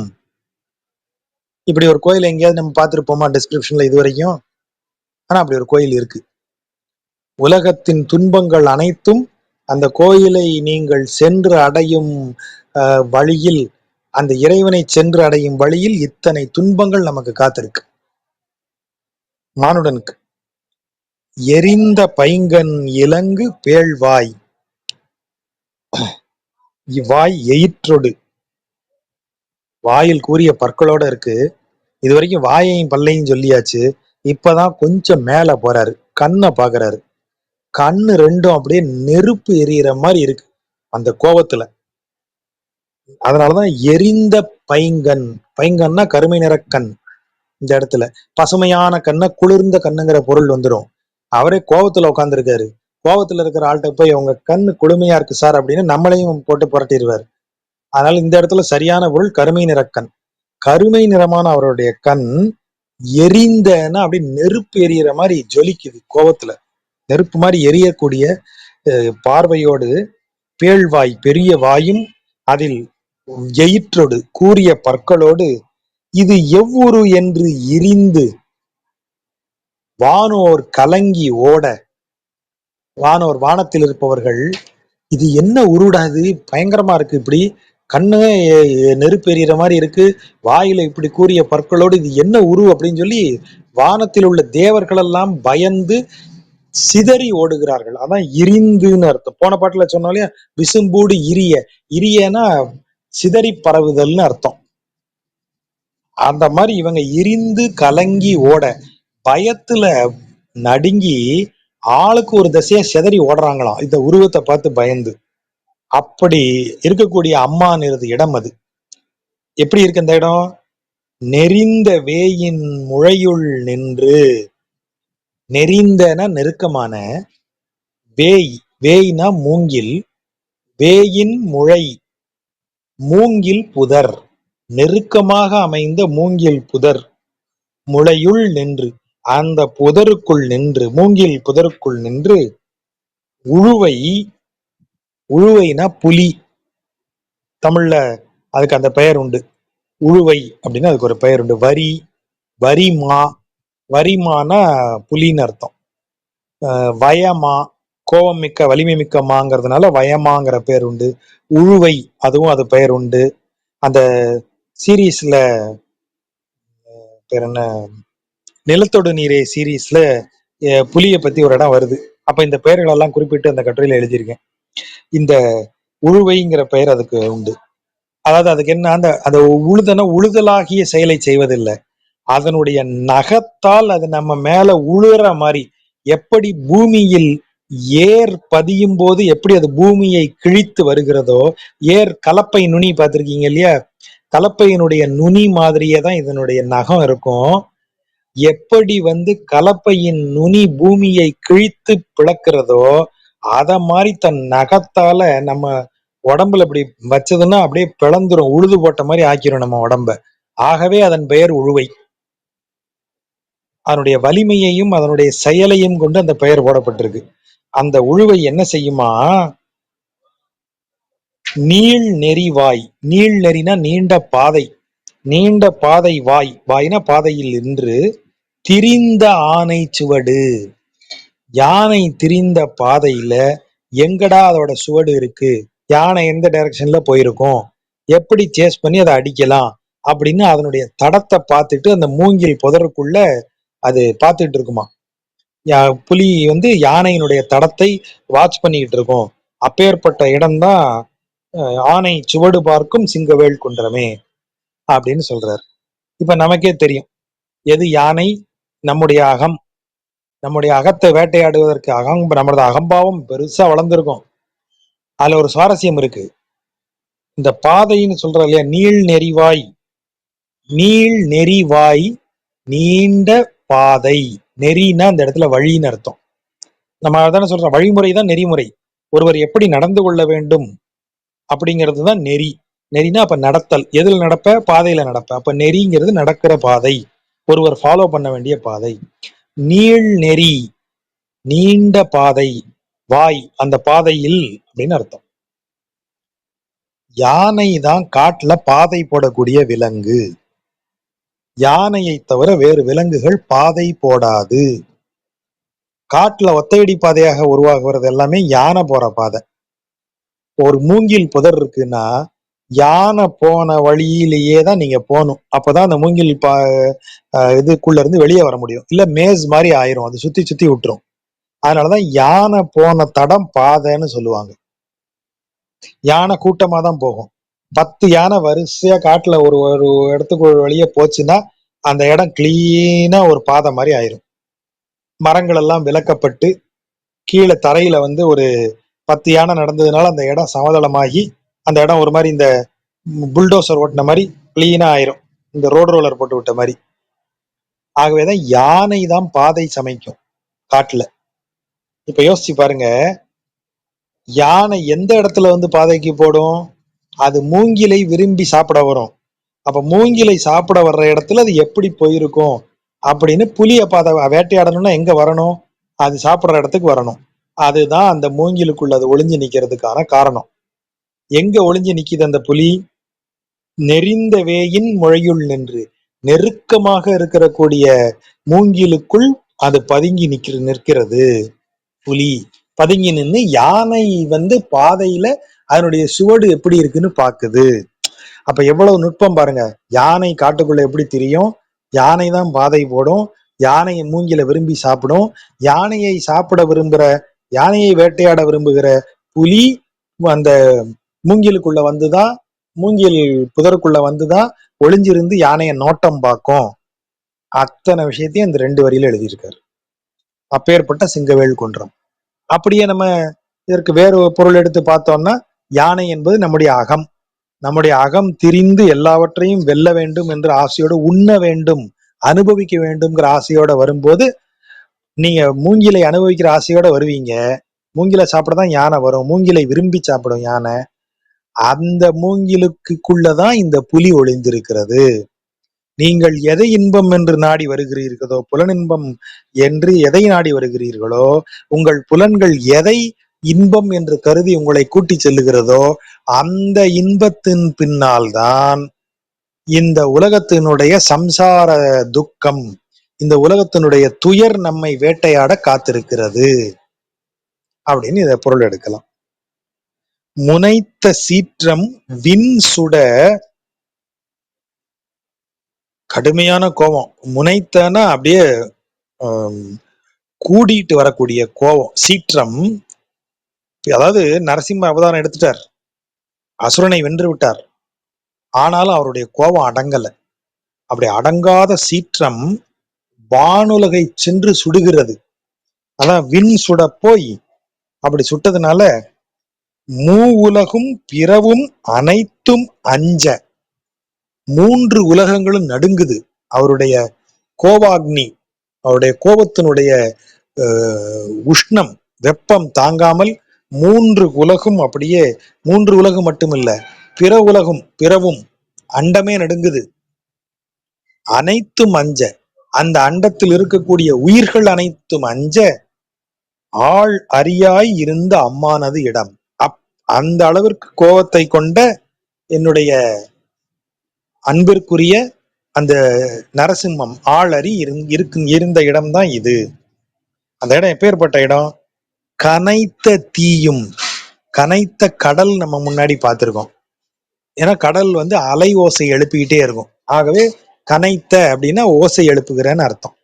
இப்படி ஒரு கோயில் எங்கேயாவது நம்ம பார்த்துருப்போமா டிஸ்கிரிப்ஷன்ல இது வரைக்கும்? ஆனா அப்படி ஒரு கோயில் இருக்கு. உலகத்தின் துன்பங்கள் அனைத்தும் அந்த கோயிலை நீங்கள் சென்று அடையும் வழியில், அந்த இறைவனை சென்று அடையும் வழியில் இத்தனை துன்பங்கள் நமக்கு காத்திருக்கு மானுடனுக்கு. எரிந்த பைங்கன் இலங்கு பேழ்வாய், இவ்வாய் எயிற்றொடு, வாயில் கூறிய பற்களோட இருக்கு. இது வரைக்கும் வாயையும் பல்லையும் சொல்லியாச்சு. இப்பதான் கொஞ்சம் மேல போறாரு, கண்ணை பாக்குறாரு. கண்ணு ரெண்டும் அப்படியே நெருப்பு எரியிற மாதிரி இருக்கு அந்த கோபத்துல. அதனாலதான் எரிந்த பைங்கன். பைங்கன்னா கருமை நிற கண். இந்த இடத்துல பசுமையான கண்ணை குளிர்ந்த கண்ணுங்கிற பொருள் வந்துடும். அவரே கோபத்துல உட்காந்துருக்காரு. கோபத்துல இருக்கிற ஆள்கிட்ட போய் உங்க கண்ணு குளுமையா இருக்கு சார் அப்படின்னு நம்மளையும் போட்டு புரட்டிடுவார். அதனால இந்த இடத்துல சரியான பொருள் கருமை நிற கண். கருமை நிறமான அவருடைய கண் எரிந்தன்னா அப்படி நெருப்பு எரியிற மாதிரி ஜொலிக்குது. கோபத்துல நெருப்பு மாதிரி எரியக்கூடிய பார்வையோடு, பேழ்வாய் பெரிய வாயும், அதில் எயிற்றோடு கூறிய பற்களோடு, இது எவ்வுரு என்று இரிந்து வானோர் கலங்கி ஓட. வானோர், வானத்தில் இருப்பவர்கள், இது என்ன உருடாது, பயங்கரமா இருக்கு, இப்படி கண்ணு நெருப்பு எறிகிற மாதிரி இருக்கு, வாயில இப்படி கூறிய பற்களோடு இது என்ன உரு அப்படின்னு சொல்லி வானத்தில் உள்ள தேவர்கள் எல்லாம் பயந்து சிதறி ஓடுகிறார்கள். அதான் இரிந்துன்னு அர்த்தம். போன பாட்டுல சொன்னாலே விசும்பூடு இரிய, இரியனா சிதறி பரவுதல்னு அர்த்தம். அந்த மாதிரி இவங்க இரிந்து கலங்கி ஓட, பயத்துல நடுங்கி ஆளுக்கு ஒரு திசையா சிதறி ஓடுறாங்களாம் இந்த உருவத்தை பார்த்து பயந்து. அப்படி இருக்கக்கூடிய அம்மானிருது இடம் அது. எப்படி இருக்கு இந்த இடம்? நெறிந்த வேயின் முழையுள் நின்று. நெறிந்தன நெருக்கமான, வேய், வேய்னா மூங்கில், வேயின் முழை, மூங்கில் புதர், நெருக்கமாக அமைந்த மூங்கில் புதர், முளையுள் நின்று, அந்த புதருக்குள் நின்று, மூங்கில் புதருக்குள் நின்று, உழுவை, உழுவைனா புலி, தமிழ்ல அதுக்கு அந்த பெயர் உண்டு. உழுவை அப்படின்னு அதுக்கு ஒரு பெயர் உண்டு. வரி, வரிமா, வரிமானா புலின்னு அர்த்தம். வயமா, கோபம் மிக்க வலிமை மிக்க மாங்கிறதுனால வயமாங்கிற பேர் உண்டு. உழுவை, அதுவும் அது பெயர் உண்டு. அந்த சீரீஸ்ல பேர் என்ன, நிலத்தோடு நீரே சீரீஸ்ல புலியை பத்தி ஒரு இடம் வருது. அப்ப இந்த பெயர்கள் எல்லாம் குறிப்பிட்டு அந்த கட்டுரையில எழுதியிருக்கேன். இந்த உழுவைங்கிற பெயர் அதுக்கு உண்டு. அதாவது அதுக்கு என்ன, அந்த உழுதலாகிய செயலை செய்வதில்லை, அதனுடைய நகத்தால் அது நம்ம மேல உழுற மாதிரி. எப்படி பூமியில் ஏர் பதியும் போது எப்படி அது பூமியை கிழித்து வருகிறதோ, ஏர் கலப்பை நுனி பார்த்திருக்கீங்க இல்லையா, கலப்பையினுடைய நுனி மாதிரியே தான் இதனுடைய நகம் இருக்கும். எப்படி கலப்பையின் நுனி பூமியை கிழித்து பிளக்கிறதோ அத மாதிரி தன் நகத்தால நம்ம உடம்புல இப்படி வச்சதுன்னா அப்படியே பிளந்துரும், உழுது போட்ட மாதிரி ஆக்கிரும் நம்ம உடம்ப. ஆகவே அதன் பெயர் உழுவை. அதனுடைய வலிமையையும் அதனுடைய செயலையும் கொண்டு அந்த பெயர் போடப்பட்டிருக்கு. அந்த உழுவை என்ன செய்யுமா, நீள் நெறிவாய், நீள் நெறினா நீண்ட பாதை, நீண்ட பாதை வாய், வாய்னா பாதையில் நின்று, திரிந்த ஆனை சுவடு, யானை திரிந்த பாதையில எங்கடா அதோட சுவடு இருக்கு, யானை எந்த டைரக்ஷன்ல போயிருக்கும், எப்படி சேஸ் பண்ணி அதை அடிக்கலாம் அப்படின்னு அதனுடைய தடத்தை பார்த்துட்டு அந்த மூங்கில் புதருக்குள்ள அது பார்த்துட்டு இருக்குமா. புலி யானையினுடைய தடத்தை வாட்ச் பண்ணிக்கிட்டு இருக்கும். அப்பேற்பட்ட இடம்தான் ஆனை சுவடு பார்க்கும் சிங்கவேல் குன்றமே அப்படின்னு சொல்றாரு. இப்ப நமக்கே தெரியும் எது யானை. நம்முடைய அகம், நம்முடைய அகத்தை வேட்டையாடுவதற்கு நம்மளோட அகம்பாவம் பெருசா வளர்ந்துருக்கும். அதுல ஒரு சுவாரஸ்யம் இருக்கு. இந்த பாதைன்னு சொல்ற இல்லையா, நீள் நெறிவாய், நீள் நெறிவாய், நீண்ட பாதை. நெறினா இந்த இடத்துல வழின்னு அர்த்தம். நம்ம அதான சொல்றோம், வழிமுறை தான் நெறிமுறை. ஒருவர் எப்படி நடந்து கொள்ள வேண்டும் அப்படிங்கிறது தான் நெறி. நெறினா அப்ப நடத்தல். எதுல நடப்ப? பாதையில நடப்ப. அப்ப நெறிங்கிறது நடக்கிற பாதை ஒருவர் ஃபாலோ பண்ண வேண்டிய பாதை. நீள் நெறி, நீண்ட பாதை, வாய் அந்த பாதையில் அப்படின்னு அர்த்தம். யானை தான் காட்டுல பாதை போடக்கூடிய விலங்கு. யானையை தவிர வேறு விலங்குகள் பாதை போடாது. காட்டுல ஒத்தையடி பாதையாக உருவாகுறது எல்லாமே யானை போற பாதை. ஒரு மூங்கில் புதர் இருக்குன்னா யானை போன வழியிலேயே தான் நீங்க போகணும். அப்பதான் அந்த மூங்கில் இதுக்குள்ள இருந்து வெளியே வர முடியும். இல்ல மேஸ் மாதிரி ஆயிரும், அது சுத்தி சுத்தி விட்டுரும். அதனாலதான் யானை போன தடம் பாதைன்னு சொல்லுவாங்க. யானை கூட்டமா தான் போகும். 10 யானை வரிசையா காட்டுல ஒரு ஒரு இடத்துக்கு ஒரு வழியா போச்சுன்னா அந்த இடம் கிளீனா ஒரு பாதை மாதிரி ஆயிரும். மரங்கள் எல்லாம் விலக்கப்பட்டு கீழே தரையில வந்து ஒரு 10 யானை நடந்ததுனால அந்த இடம் சமதளமாகி அந்த இடம் ஒரு மாதிரி இந்த புல்டோசர் ஓட்டின மாதிரி கிளீனா ஆயிரும், இந்த ரோடு ரோலர் போட்டு விட்ட மாதிரி. ஆகவேதான் யானை தான் பாதை சமைக்கும் காட்டுல. இப்ப யோசிச்சு பாருங்க, யானை எந்த இடத்துல வந்து பாதைக்கு போடும்? அது மூங்கிலை விரும்பி சாப்பிட வரும். அப்ப மூங்கிலை சாப்பிட வர்ற இடத்துல அது எப்படி போயிருக்கும் அப்படின்னு புலிய பாதை வேட்டையாடணும்னா எங்க வரணும்? அது சாப்பிடுற இடத்துக்கு வரணும். அதுதான் அந்த மூங்கிலுக்குள்ள அது ஒளிஞ்சு நிக்கிறதுக்கான காரணம். எங்க ஒளிஞ்சு நிக்குது அந்த புலி? நெறிந்த வேயின் முழையுள் நின்று, நெருக்கமாக இருக்கிற கூடிய மூங்கிலுக்குள் அது பதுங்கி நிற்கிறது. புலி பதுங்கி நின்று யானை வந்து பாதையில அதனுடைய சுவடு எப்படி இருக்குன்னு பாக்குது. அப்ப எவ்வளவு நுட்பம் பாருங்க. யானை காட்டுக்குள்ள எப்படி தெரியும்? யானை தான் பாதை போடும். யானையை மூங்கில விரும்பி சாப்பிடும். யானையை சாப்பிட விரும்புற, யானையை வேட்டையாட விரும்புகிற புலி அந்த மூங்கிலுக்குள்ள வந்துதான், மூங்கில் புதருக்குள்ள வந்துதான் ஒளிஞ்சிருந்து யானையை நோட்டம் பார்க்கும். அத்தனை விஷயத்தையும் இந்த 2 வரியில எழுதியிருக்காரு. அப்பேற்பட்ட சிங்கவேல் குன்றம். அப்படியே நம்ம இதற்கு வேறு பொருள் எடுத்து பார்த்தோம்னா, யானை என்பது நம்முடைய அகம். நம்முடைய அகம் திரிந்து எல்லாவற்றையும் வெல்ல வேண்டும் என்ற ஆசையோடு, உண்ண வேண்டும், அனுபவிக்க வேண்டும்ங்கிற ஆசையோட வரும்போது நீங்க மூங்கிலை அனுபவிக்கிற ஆசையோட வருவீங்க. மூங்கிலை சாப்பிடதான் யானை வரும். மூங்கிலை விரும்பி சாப்பிடும் யானை. அந்த மூங்கிலுக்குள்ளதான் இந்த புலி ஒளிந்திருக்கிறது. நீங்கள் எதை இன்பம் என்று நாடி வருகிறீர்களோ, புலனின்பம் என்று எதை நாடி வருகிறீர்களோ, உங்கள் புலன்கள் எதை இன்பம் என்று கருதி உங்களை கூட்டி செல்லுகிறதோ அந்த இன்பத்தின் பின்னால் தான் இந்த உலகத்தினுடைய சம்சார துக்கம், இந்த உலகத்தினுடைய துயர் நம்மை வேட்டையாட காத்திருக்கிறது அப்படின்னு இத பொருள் எடுக்கலாம். முனைத்த சீற்றம் விண் சுட, கடுமையான கோபம். முனைத்தனா அப்படியே கூடிட்டு வரக்கூடிய கோபம். சீற்றம், அதாவது நரசிம்ம அவதாரம் எடுத்துட்டார், அசுரனை வென்று விட்டார். ஆனாலும் அவருடைய கோபம் அடங்கல. அப்படி அடங்காத சீற்றம் வானுலகை சென்று சுடுகிறது. அதான் விண் சுட போய் அப்படி சுட்டதுனால மூ உலகும் பிறவும் அனைத்தும் அஞ்ச, 3 உலகங்களும் நடுங்குது. அவருடைய கோபாக்னி, அவருடைய கோபத்தினுடைய உஷ்ணம், வெப்பம் தாங்காமல் 3 உலகும் அப்படியே, 3 உலகம் மட்டுமில்ல, பிற உலகும், பிறவும் அண்டமே நடுங்குது. அனைத்தும் அஞ்ச, அந்த அண்டத்தில் இருக்கக்கூடிய உயிர்கள் அனைத்தும் அஞ்ச, ஆள் அறியாய் இருந்த அம்மானது இடம். அந்த அளவிற்கு கோபத்தை கொண்ட என்னுடைய அன்பிற்குரிய அந்த நரசிம்மம் ஆள் அறி இருந்த இடம்தான் இது. அந்த இடம் எப்பேற்பட்ட இடம்? கனைத்த தீயும், கனைத்த கடல் நம்ம முன்னாடி பார்த்திருக்கோம். ஏன்னா கடல் வந்து அலை ஓசை எழுப்பிக்கிட்டே இருக்கும். ஆகவே கனைத்த அப்படின்னா ஓசை எழுப்புகிறேன்னு அர்த்தம்.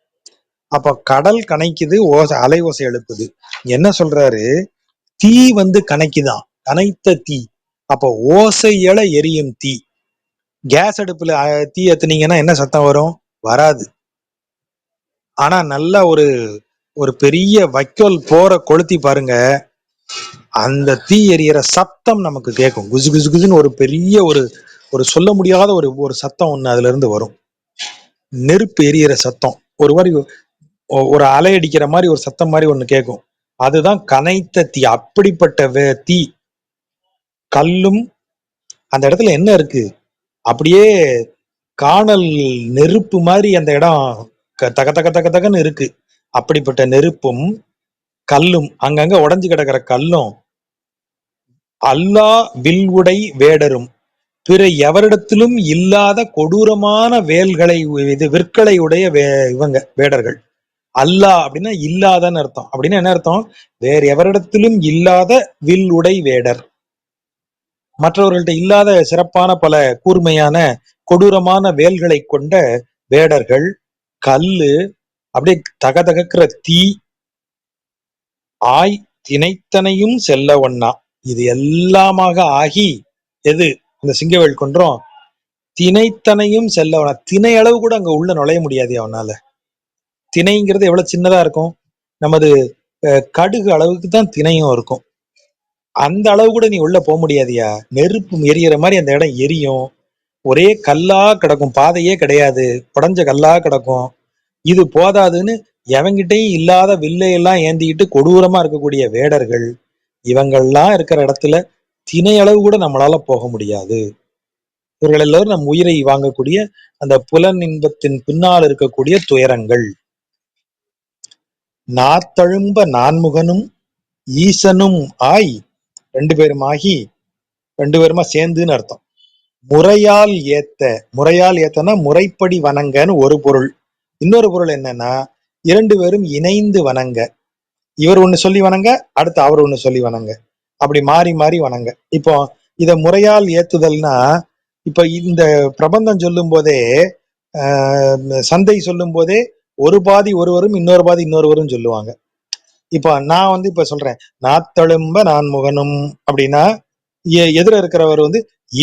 அப்ப கடல் கனைக்குது, ஓசை அலை ஓசை எழுப்புது. என்ன சொல்றாரு? தீ வந்து கனைக்குதான், கனைத்த தீ. அப்ப ஓசையல எரியும் தீ. கேஸ் அடுப்புல தீ ஏத்துனீங்கன்னா என்ன சத்தம் வரும்? வராது. ஆனா நல்லா ஒரு பெரிய வைக்கோல் போற கொளுத்தி பாருங்க, அந்த தீ எரியற சத்தம் நமக்கு கேட்கும். குசு குசு குசுன்னு ஒரு பெரிய ஒரு சொல்ல முடியாத ஒரு சத்தம் ஒண்ணு அதுல இருந்து வரும். நெருப்பு எரியற சத்தம், ஒரு மாதிரி ஒரு அலை அடிக்கிற மாதிரி ஒரு சத்தம் மாதிரி ஒண்ணு கேட்கும். அதுதான் கனைத்த தீ. அப்படிப்பட்ட தீ. கல்லும் அந்த இடத்துல என்ன இருக்கு? அப்படியே காணல் நெருப்பு மாதிரி அந்த இடம் தக தக தக தகன்னு இருக்கு. அப்படிப்பட்ட நெருப்பும் கல்லும், அங்கங்க உடைஞ்சு கிடக்கிற கல்லும், அல்லா வில் உடை வேடரும், பிற எவரிடத்திலும் இல்லாத கொடூரமான வேல்களை, இது விற்களை உடைய இவங்க வேடர்கள். அல்லா அப்படின்னா இல்லாதன்னு அர்த்தம். அப்படின்னா என்ன அர்த்தம்? வேற எவரிடத்திலும் இல்லாத வில் உடை வேடர், மற்றவர்கள்ட்ட இல்லாத சிறப்பான பல கூர்மையான கொடூரமான வேல்களை கொண்ட வேடர்கள், கல்லு, அப்படியே தகதகக்கிற தீ, ஆய் தினைத்தனையும் செல்ல ஒண்ணா, இது எல்லாமாக ஆகி, எது அந்த சிங்கவேல் கொன்றும் தினைத்தனையும் செல்ல ஒண்ணா, திணை அளவு கூட அங்க உள்ள நுழைய முடியாது அவனால. திணைங்கிறது எவ்வளவு சின்னதா இருக்கும், நமது கடுகு அளவுக்கு தான் திணையும் இருக்கும். அந்த அளவு கூட நீ உள்ள போக முடியாதியா. நெருப்பு எரியற மாதிரி அந்த இடம் எரியும். ஒரே கல்லா கிடக்கும், பாதையே கிடையாது, உடஞ்ச கல்லா கிடக்கும். இது போதாதுன்னு எவங்கிட்டையும் இல்லாத வில்லையெல்லாம் ஏந்திக்கிட்டு கொடூரமா இருக்கக்கூடிய வேடர்கள், இவங்கள்லாம் இருக்கிற இடத்துல திணை அளவு கூட நம்மளால போக முடியாது. இவர்கள் எல்லாரும் நம் உயிரை வாங்கக்கூடிய அந்த புலன் இன்பத்தின் பின்னால் இருக்கக்கூடிய துயரங்கள். நாத்தழும்ப நான்முகனும் ஈசனும் ஆய், ரெண்டு பேருமாகி, ரெண்டு பேருமா சேர்ந்துன்னு அர்த்தம். முறையால் ஏத்த, முறையால் ஏத்தனா முறைப்படி வணங்கன்னு ஒரு பொருள். இன்னொரு பொருள் என்னன்னா, இரண்டு பேரும் இணைந்து வணங்க. இவர் ஒண்ணு சொல்லி வணங்க, அடுத்து அவர் ஒண்ணு சொல்லி வணங்க, அப்படி மாறி மாறி வணங்க. இப்போ இத முறையால் ஏத்துதல்னா, இப்ப இந்த பிரபந்தம் சொல்லும் போதே, சந்தை சொல்லும் போதே ஒரு பாதி ஒருவரும் இன்னொரு பாதி இன்னொருவரும் சொல்லுவாங்க. இப்ப நான் இப்ப சொல்றேன், நாத்தழும்ப நான் முகனும் அப்படின்னா, எதிர இருக்கிறவர்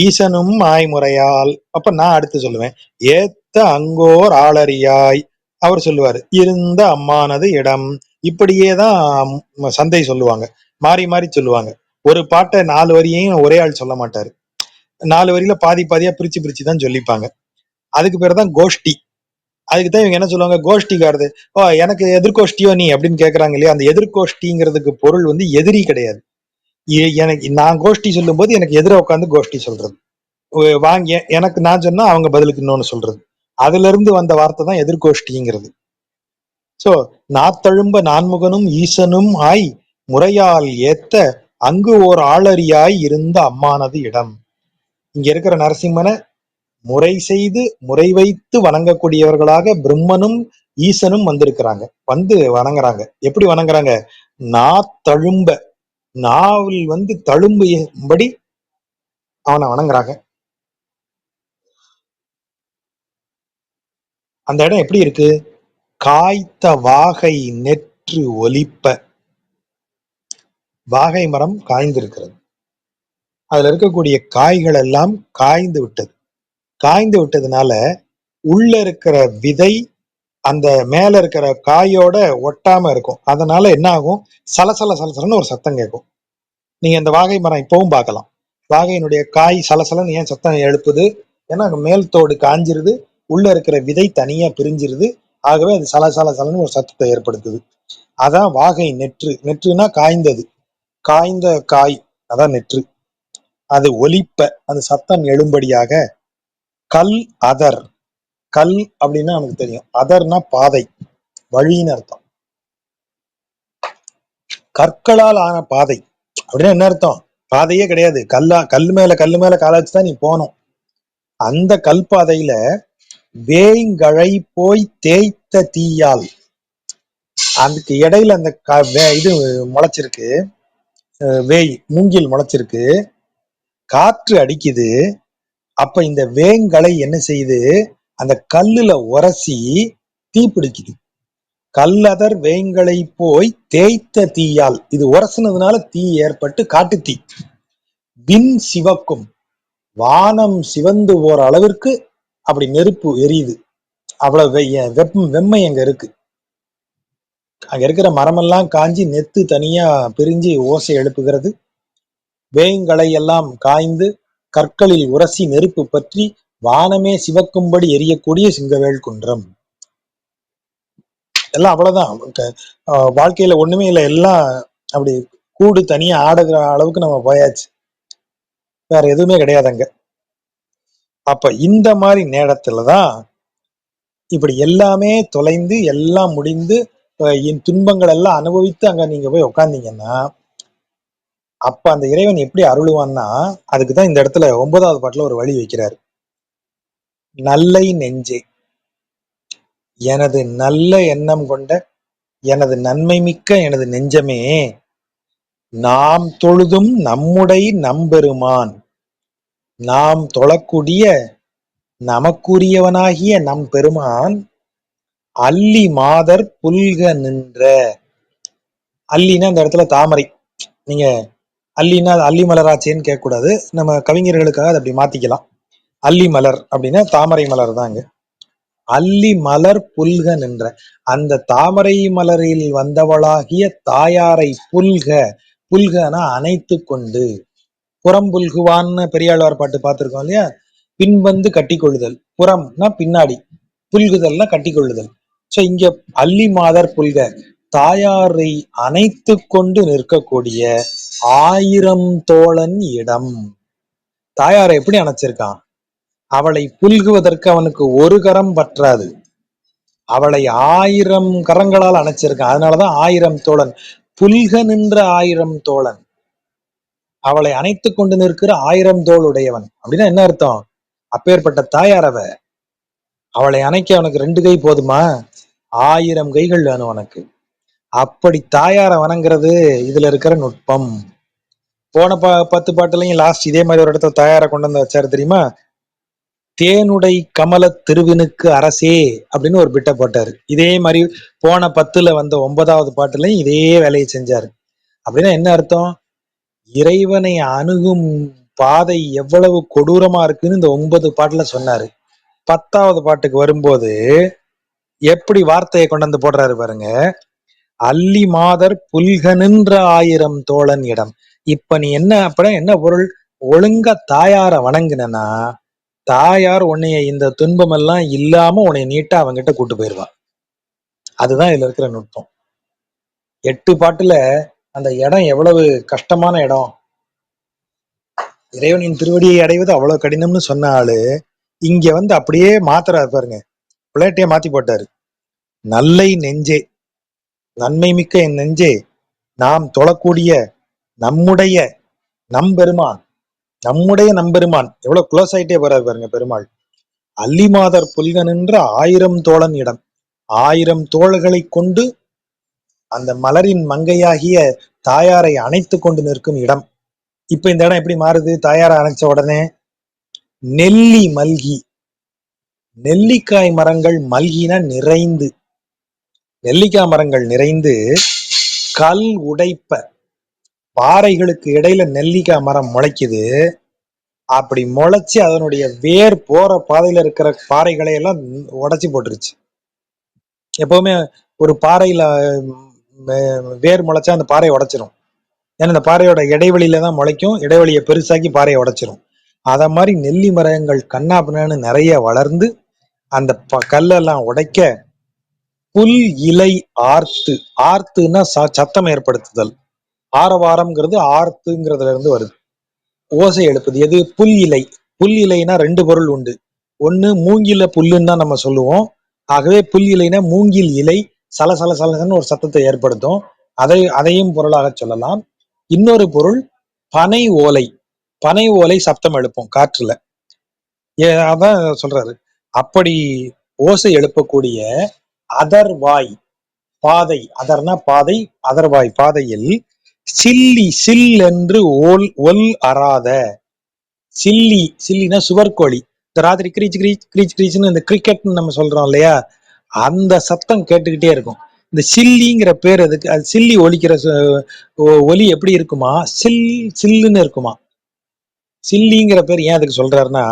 ஈசனும் ஆய்முறையால், அப்ப நான் அடுத்து சொல்லுவேன், ஏத்த அங்கோர் ஆளறியாய், அவர் சொல்லுவாரு இருந்த அம்மானது இடம். இப்படியேதான் சந்தை சொல்லுவாங்க, மாறி மாறி சொல்லுவாங்க. ஒரு பாட்டை 4 வரியையும் ஒரே ஆள் சொல்ல மாட்டாரு, 4 வரியில பாதி பாதியா பிரிச்சு பிரிச்சு தான் சொல்லிப்பாங்க. அதுக்கு பேருதான் கோஷ்டி. அதுக்குதான் இவங்க என்ன சொல்லுவாங்க, கோஷ்டிக்காரது, ஓ எனக்கு எதிர்கோஷ்டியோ நீ அப்படின்னு கேக்குறாங்க இல்லையா. அந்த எதிர்கோஷ்டிங்கிறதுக்கு பொருள் எதிரி கிடையாது. எனக்கு நான் கோஷ்டி சொல்லும் போது எனக்கு எதிர உட்காந்து கோஷ்டி சொல்றது, வாங்க எனக்கு நான் சொன்னா அவங்க பதிலுக்கு இன்னொன்னு சொல்றது, அதுல இருந்து வந்த வார்த்தை தான் எதிர்கோஷ்டிங்கிறது. சோ நாத்தழும்ப நான்முகனும் ஈசனும் ஆய் முறையால் ஏத்த அங்கு ஓர் ஆளறியாய் இருந்த அம்மானது இடம். இங்க இருக்கிற நரசிம்மனை முறை செய்து முறை வைத்து வணங்கக்கூடியவர்களாக பிரம்மனும் ஈசனும் வந்திருக்கிறாங்க, வந்து வணங்குறாங்க. எப்படி வணங்குறாங்க? தழும்ப, நாவில் தழும்பும்படி அவனை வணங்குறாங்க. அந்த இடம் எப்படி இருக்கு? காய்த்த வாகை நெற்று ஒலிப்ப, வாகை மரம் காய்ந்திருக்கிறது, அதுல இருக்கக்கூடிய காய்கள் எல்லாம் காய்ந்து விட்டது. காய்ந்து விட்டதுனால உள்ள இருக்கிற விதை அந்த மேல இருக்கிற காயோட ஒட்டாம இருக்கும். அதனால என்ன ஆகும்? சலசல சலசலன்னு ஒரு சத்தம் கேட்கும். நீங்க இந்த வாகை மரம் இப்பவும் பார்க்கலாம். வாகையினுடைய காய் சலசலன்னு ஏன் சத்தம் எழுப்புது? ஏன்னா அங்க மேல் தோடு காஞ்சிருது, உள்ள இருக்கிற விதை தனியா பிரிஞ்சிருது. ஆகவே அது சலசல சலன்னு ஒரு சத்தத்தை ஏற்படுத்துது. அதான் வாகை நெற்று. நெற்றுனா காய்ந்தது, காய்ந்த காய், அதான் நெற்று. அது ஒலிப்ப, அது சத்தம் எழும்படியாக. கல் அதர், கல் அப்படின்னா நமக்கு தெரியும், அதர்னா பாதை, வழின்னு அர்த்தம். கற்களால் ஆன பாதை அப்படின்னா என்ன அர்த்தம்? பாதையே கிடையாது, கல்லு மேல கால வச்சுதான் நீ போகணும். அந்த கல் பாதையில வேங்கழை போய் தேய்த்த தீயால், அதுக்கு இடையில அந்த இது முளைச்சிருக்கு, வேய் மூங்கில் முளைச்சிருக்கு, காற்று அடிக்குது. அப்ப இந்த வேங்கலை என்ன செய்யுது? அந்த கல்லுல உரசி தீ பிடிக்குது. கல்லதர் வேங்கலை போய் தேய்த்த தீயால், இது உரசுனதுனால தீ ஏற்பட்டு காட்டு தீ. விண் சிவக்கும், வானம் சிவந்து போற அளவிற்கு அப்படி நெருப்பு எரியுது. அவ்வளவு வெம்மை அங்க இருக்கு. அங்க இருக்கிற மரமெல்லாம் காஞ்சி நெத்து தனியா பிரிஞ்சு ஓசை எழுப்புகிறது. வேங்கலை எல்லாம் காய்ந்து கற்களில் உரசி நெருப்பு பற்றி வானமே சிவக்கும்படி எரியக்கூடிய சிங்கவேல் குன்றம். எல்லாம் அவ்வளவுதான். வாழ்க்கையில ஒண்ணுமே இல்லை, எல்லாம் அப்படி கூடு தனியா ஆடுகிற அளவுக்கு நம்ம போயாச்சு, வேற எதுவுமே கிடையாது அங்க. அப்ப இந்த மாதிரி நேரத்துலதான் இப்படி எல்லாமே தொலைந்து எல்லாம் முடிந்து என் துன்பங்கள் எல்லாம் அனுபவித்து அங்க நீங்க போய் உட்கார்ந்தீங்கன்னா அப்ப அந்த இறைவன் எப்படி அருளுவான்னா அதுக்குதான் இந்த இடத்துல 9வது பாட்டுல ஒரு வழி வைக்கிறாரு. நல்லை நெஞ்சே, எனது நல்ல எண்ணம் கொண்ட எனது நன்மை மிக்க எனது நெஞ்சமே, நாம் தொழுதும் நம்முடை நம்பெருமான், நாம் தொழக்கூடிய நமக்குரியவனாகிய நம் பெருமான் அல்லி மாதர் புல்க நின்ற. அல்லின்னா இந்த இடத்துல தாமரை. நீங்க அல்லின்னா அல்லி மலராச்சேன்னு கேட்க கூடாது, நம்ம கவிஞர்களுக்காக அதை அப்படி மாத்திக்கலாம். அல்லி மலர் அப்படின்னா தாமரை மலர் தாங்க. அல்லி மலர் புல்க நின்ற, அந்த தாமரை மலரில் வந்தவளாகிய தாயாரை புல்க, புல்கனா அணைத்து கொண்டு, புறம்புல்குவான்னு பெரியாழ்வார் பாட்டு பார்த்திருக்கோம் இல்லையா, பின்வந்து கட்டி கொள்ளுதல், புறம்னா பின்னாடி, புல்குதல்னா கட்டி கொள்ளுதல். சோ இங்க அல்லி மாதர் புல்க, தாயாரை அணைத்து கொண்டு நிற்கக்கூடிய 1000 தோழன் இடம். தாயாரை எப்படி அணைச்சிருக்கான்? அவளை புல்குவதற்கு அவனுக்கு ஒரு கரம் பற்றாது, அவளை 1000 கரங்களால் அணைச்சிருக்கான். அதனாலதான் 1000 தோழன், புல்க நின்ற 1000 தோழன், அவளை அணைத்து கொண்டு நிற்கிற 1000 தோள் உடையவன். அப்படின்னா என்ன அர்த்தம்? அப்பேற்பட்ட தாயார் அவ, அவளை அணைக்க அவனுக்கு 2 கை போதுமா? 1000 கைகள் வேணும் உனக்கு. அப்படி தாயாரை வணங்குறது இதுல இருக்கிற நுட்பம். போன 10 பாட்டுலையும் லாஸ்ட் இதே மாதிரி ஒரு இடத்துல தாயாரை கொண்டு வந்து வச்சாரு தெரியுமா? தேனுடை கமல திருவினுக்கு அரசே அப்படின்னு ஒரு பிட்ட போட்டாரு. இதே மாதிரி போன 10ல வந்த 9வது பாட்டுலையும் இதே வேலையை செஞ்சாரு. அப்படின்னா என்ன அர்த்தம்? இறைவனை அணுகும் பாதை எவ்வளவு கொடூரமா இருக்குன்னு இந்த 9 பாட்டுல சொன்னாரு. 10வது பாட்டுக்கு வரும்போது எப்படி வார்த்தையை கொண்டு வந்து போடுறாரு பாருங்க. அல்லி மாதர் புல்க நின்ற 1000 தோழன் இடம். இப்ப நீ என்ன அப்ப என்ன பொருள்? ஒழுங்கா தாயார வணங்குனா தாயார் உன்னைய இந்த துன்பம் எல்லாம் இல்லாம உன்னை நீட்டா அவங்கிட்ட கூட்டு போயிருவா. அதுதான் இதுல இருக்கிற நுட்பம். 8 பாட்டுல அந்த இடம் எவ்வளவு கஷ்டமான இடம், இறைவனின் திருவடியை அடைவது அவ்வளவு கடினம்னு சொன்ன ஆளு இங்க வந்து அப்படியே மாத்துறாரு பாருங்க, பிளேட்டையே மாத்தி போட்டாரு. நல்லை நெஞ்சே, நன்மை மிக்க என் நெஞ்சே, நாம் தொழக்கூடிய நம்முடைய நம்பெருமான், நம்முடைய நம்பெருமான் எவ்வளவு க்ளோஸ் ஆயிட்டே போறாரு பாருங்க பெருமாள். அல்லிமாதர் புல்க நின்ற 1000 தோழன் இடம், 1000 தோள்களை கொண்டு அந்த மலரின் மங்கையாகிய தாயாரை அணைத்து கொண்டு நிற்கும் இடம். இப்ப இந்த இடம் எப்படி மாறுது? தாயாரை அணைச்ச உடனே நெல்லி மல்கி, நெல்லிக்காய் மரங்கள் மல்கினா நிறைந்து, நெல்லிக்காய் மரங்கள் நிறைந்து கல் உடைப்ப, பாறைகளுக்கு இடையில நெல்லிக்காய் மரம் முளைக்குது. அப்படி முளைச்சு அதனுடைய வேர் போற பாதையில இருக்கிற பாறைகளை எல்லாம் உடைச்சு போட்டுருச்சு. எப்பவுமே ஒரு பாறையில வேர் முளைச்சா அந்த பாறையை உடைச்சிரும். ஏன்னா அந்த பாறையோட இடைவெளியில தான் முளைக்கும், இடைவெளியை பெருசாக்கி பாறையை உடைச்சிரும். அத மாதிரி நெல்லி மரங்கள் கண்ணாபின்னு நிறைய வளர்ந்து அந்த கல்லெல்லாம் உடைக்க புல் இலை ஆர்த்து, ஆர்த்துன்னா சத்தம் ஏற்படுத்துதல், ஆரவாரம்ங்கிறது ஆர்த்துங்கிறதுல இருந்து வருது, ஓசை எழுப்புது. எது? புல் இலை. புல் இலைனா 2 பொருள் உண்டு. ஒண்ணு மூங்கில புல்லுன்னு தான் நம்ம சொல்லுவோம். ஆகவே புல் இலைனா மூங்கில் இலை சலசல சலசன்னு ஒரு சத்தத்தை ஏற்படுத்தும், அதையும் பொருளாக சொல்லலாம். இன்னொரு பொருள் பனை ஓலை, பனை ஓலை சப்தம் எழுப்பும் காற்றுல. அதான் சொல்றாரு. அப்படி ஓசை எழுப்பக்கூடிய அதர்வாய் பாதை, அதர்னா பாதை, அதர்வாய் பாதையில் சில்லி, சில் என்று ஒல் அறாத, சில்லி, சில்லினா சுவர்கோழி. இந்த ராத்திரி கிரீச் கிரீச் கிரீச் கிரீச்னு இந்த கிரிக்கெட்னு நம்ம சொல்றோம் இல்லையா, அந்த சத்தம் கேட்டுக்கிட்டே இருக்கும். இந்த சில்லிங்கிற பேர் எதுக்கு? அது சில்லி ஒலிக்கிற ஒலி எப்படி இருக்குமா? சில் சில்லுன்னு இருக்குமா. சில்லிங்கிற பேர் ஏன் அதுக்கு சொல்றாருன்னா,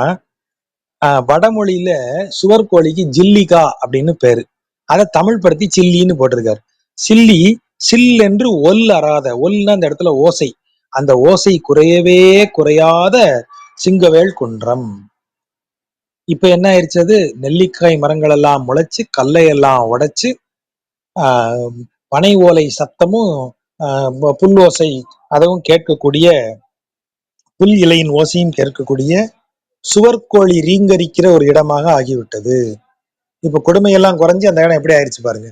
வடமொழியில சுவர்கோழிக்கு ஜில்லிகா அப்படின்னு பேரு, அதை தமிழ் படுத்தி சில்லின்னு போட்டிருக்காரு. சில்லி சில் என்று ஒல் அறாத, ஒல்னா அந்த இடத்துல ஓசை, அந்த ஓசை குறையவே குறையாத சிங்கவேல் குன்றம். இப்ப என்ன ஆயிடுச்சு? அது நெல்லிக்காய் மரங்கள் எல்லாம் முளைச்சு கல்லையெல்லாம் உடைச்சு பனை ஓலை சத்தமும் புல் ஓசை அதுவும் கேட்கக்கூடிய, புல் இலையின் ஓசையும் கேட்கக்கூடிய சுவர்கோழி ரீங்கரிக்கிற ஒரு இடமாக ஆகிவிட்டது. இப்ப கொடுமையெல்லாம் குறைஞ்சு அந்த இடம் எப்படி ஆயிடுச்சு பாருங்க.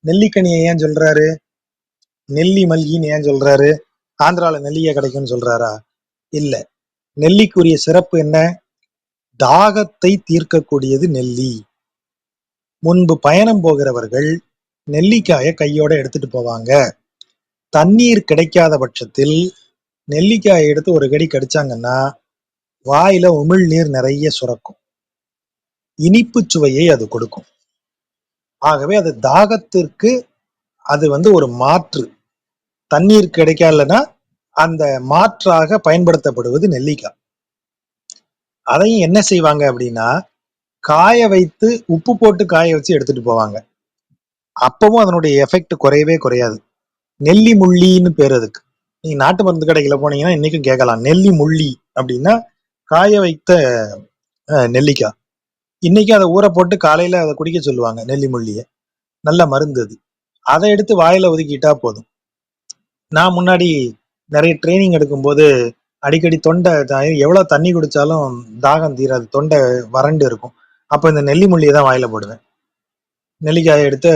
நெல்லிக்கனியை ஏன் சொல்றாரு, நெல்லி மல்கின்னு ஏன் சொல்றாரு, ஆந்திரால நெல்லிக்காய் கிடைக்கும்னு சொல்றாரா? இல்ல. நெல்லிக்குரிய சிறப்பு என்ன? தாகத்தை தீர்க்கக்கூடியது நெல்லி. முன்பு பயணம் போகிறவர்கள் நெல்லிக்காயை கையோட எடுத்துட்டு போவாங்க. தண்ணீர் கிடைக்காத பட்சத்தில் நெல்லிக்காயை எடுத்து ஒரு கடி கடிச்சாங்கன்னா வாயில உமிழ்நீர் நிறைய சுரக்கும். இனிப்பு சுவையை அது கொடுக்கும். ஆகவே அது தாகத்திற்கு அது ஒரு மாற்று. தண்ணீர் கிடைக்கலன்னா அந்த மாற்றாக பயன்படுத்தப்படுவது நெல்லிக்காய். அதையும் என்ன செய்வாங்க அப்படின்னா, காய வைத்து உப்பு போட்டு காய வச்சு எடுத்துட்டு போவாங்க. அப்பவும் அதனுடைய எஃபெக்ட் குறையவே குறையாது. நெல்லி முள்ளின்னு பேர் அதுக்கு. நீங்க நாட்டு மருந்து கடைகளை போனீங்கன்னா இன்னைக்கும் கேட்கலாம், நெல்லி முள்ளி அப்படின்னா காய வைத்த நெல்லிக்காய். இன்னைக்கும் அதை ஊற போட்டு காலையில அதை குடிக்க சொல்லுவாங்க. நெல்லி முள்ளிய நல்ல மருந்து அது. அதை எடுத்து வாயில ஒதுக்கிட்டா போதும். நான் முன்னாடி நிறைய ட்ரைனிங் எடுக்கும்போது அடிக்கடி தொண்டை எவ்வளவு தண்ணி குடிச்சாலும் தாகம் தீராது, தொண்டை வறண்டு இருக்கும். அப்ப இந்த நெல்லி முள்ளியை தான் வாயில போடுவேன். நெல்லிக்காயை எடுத்து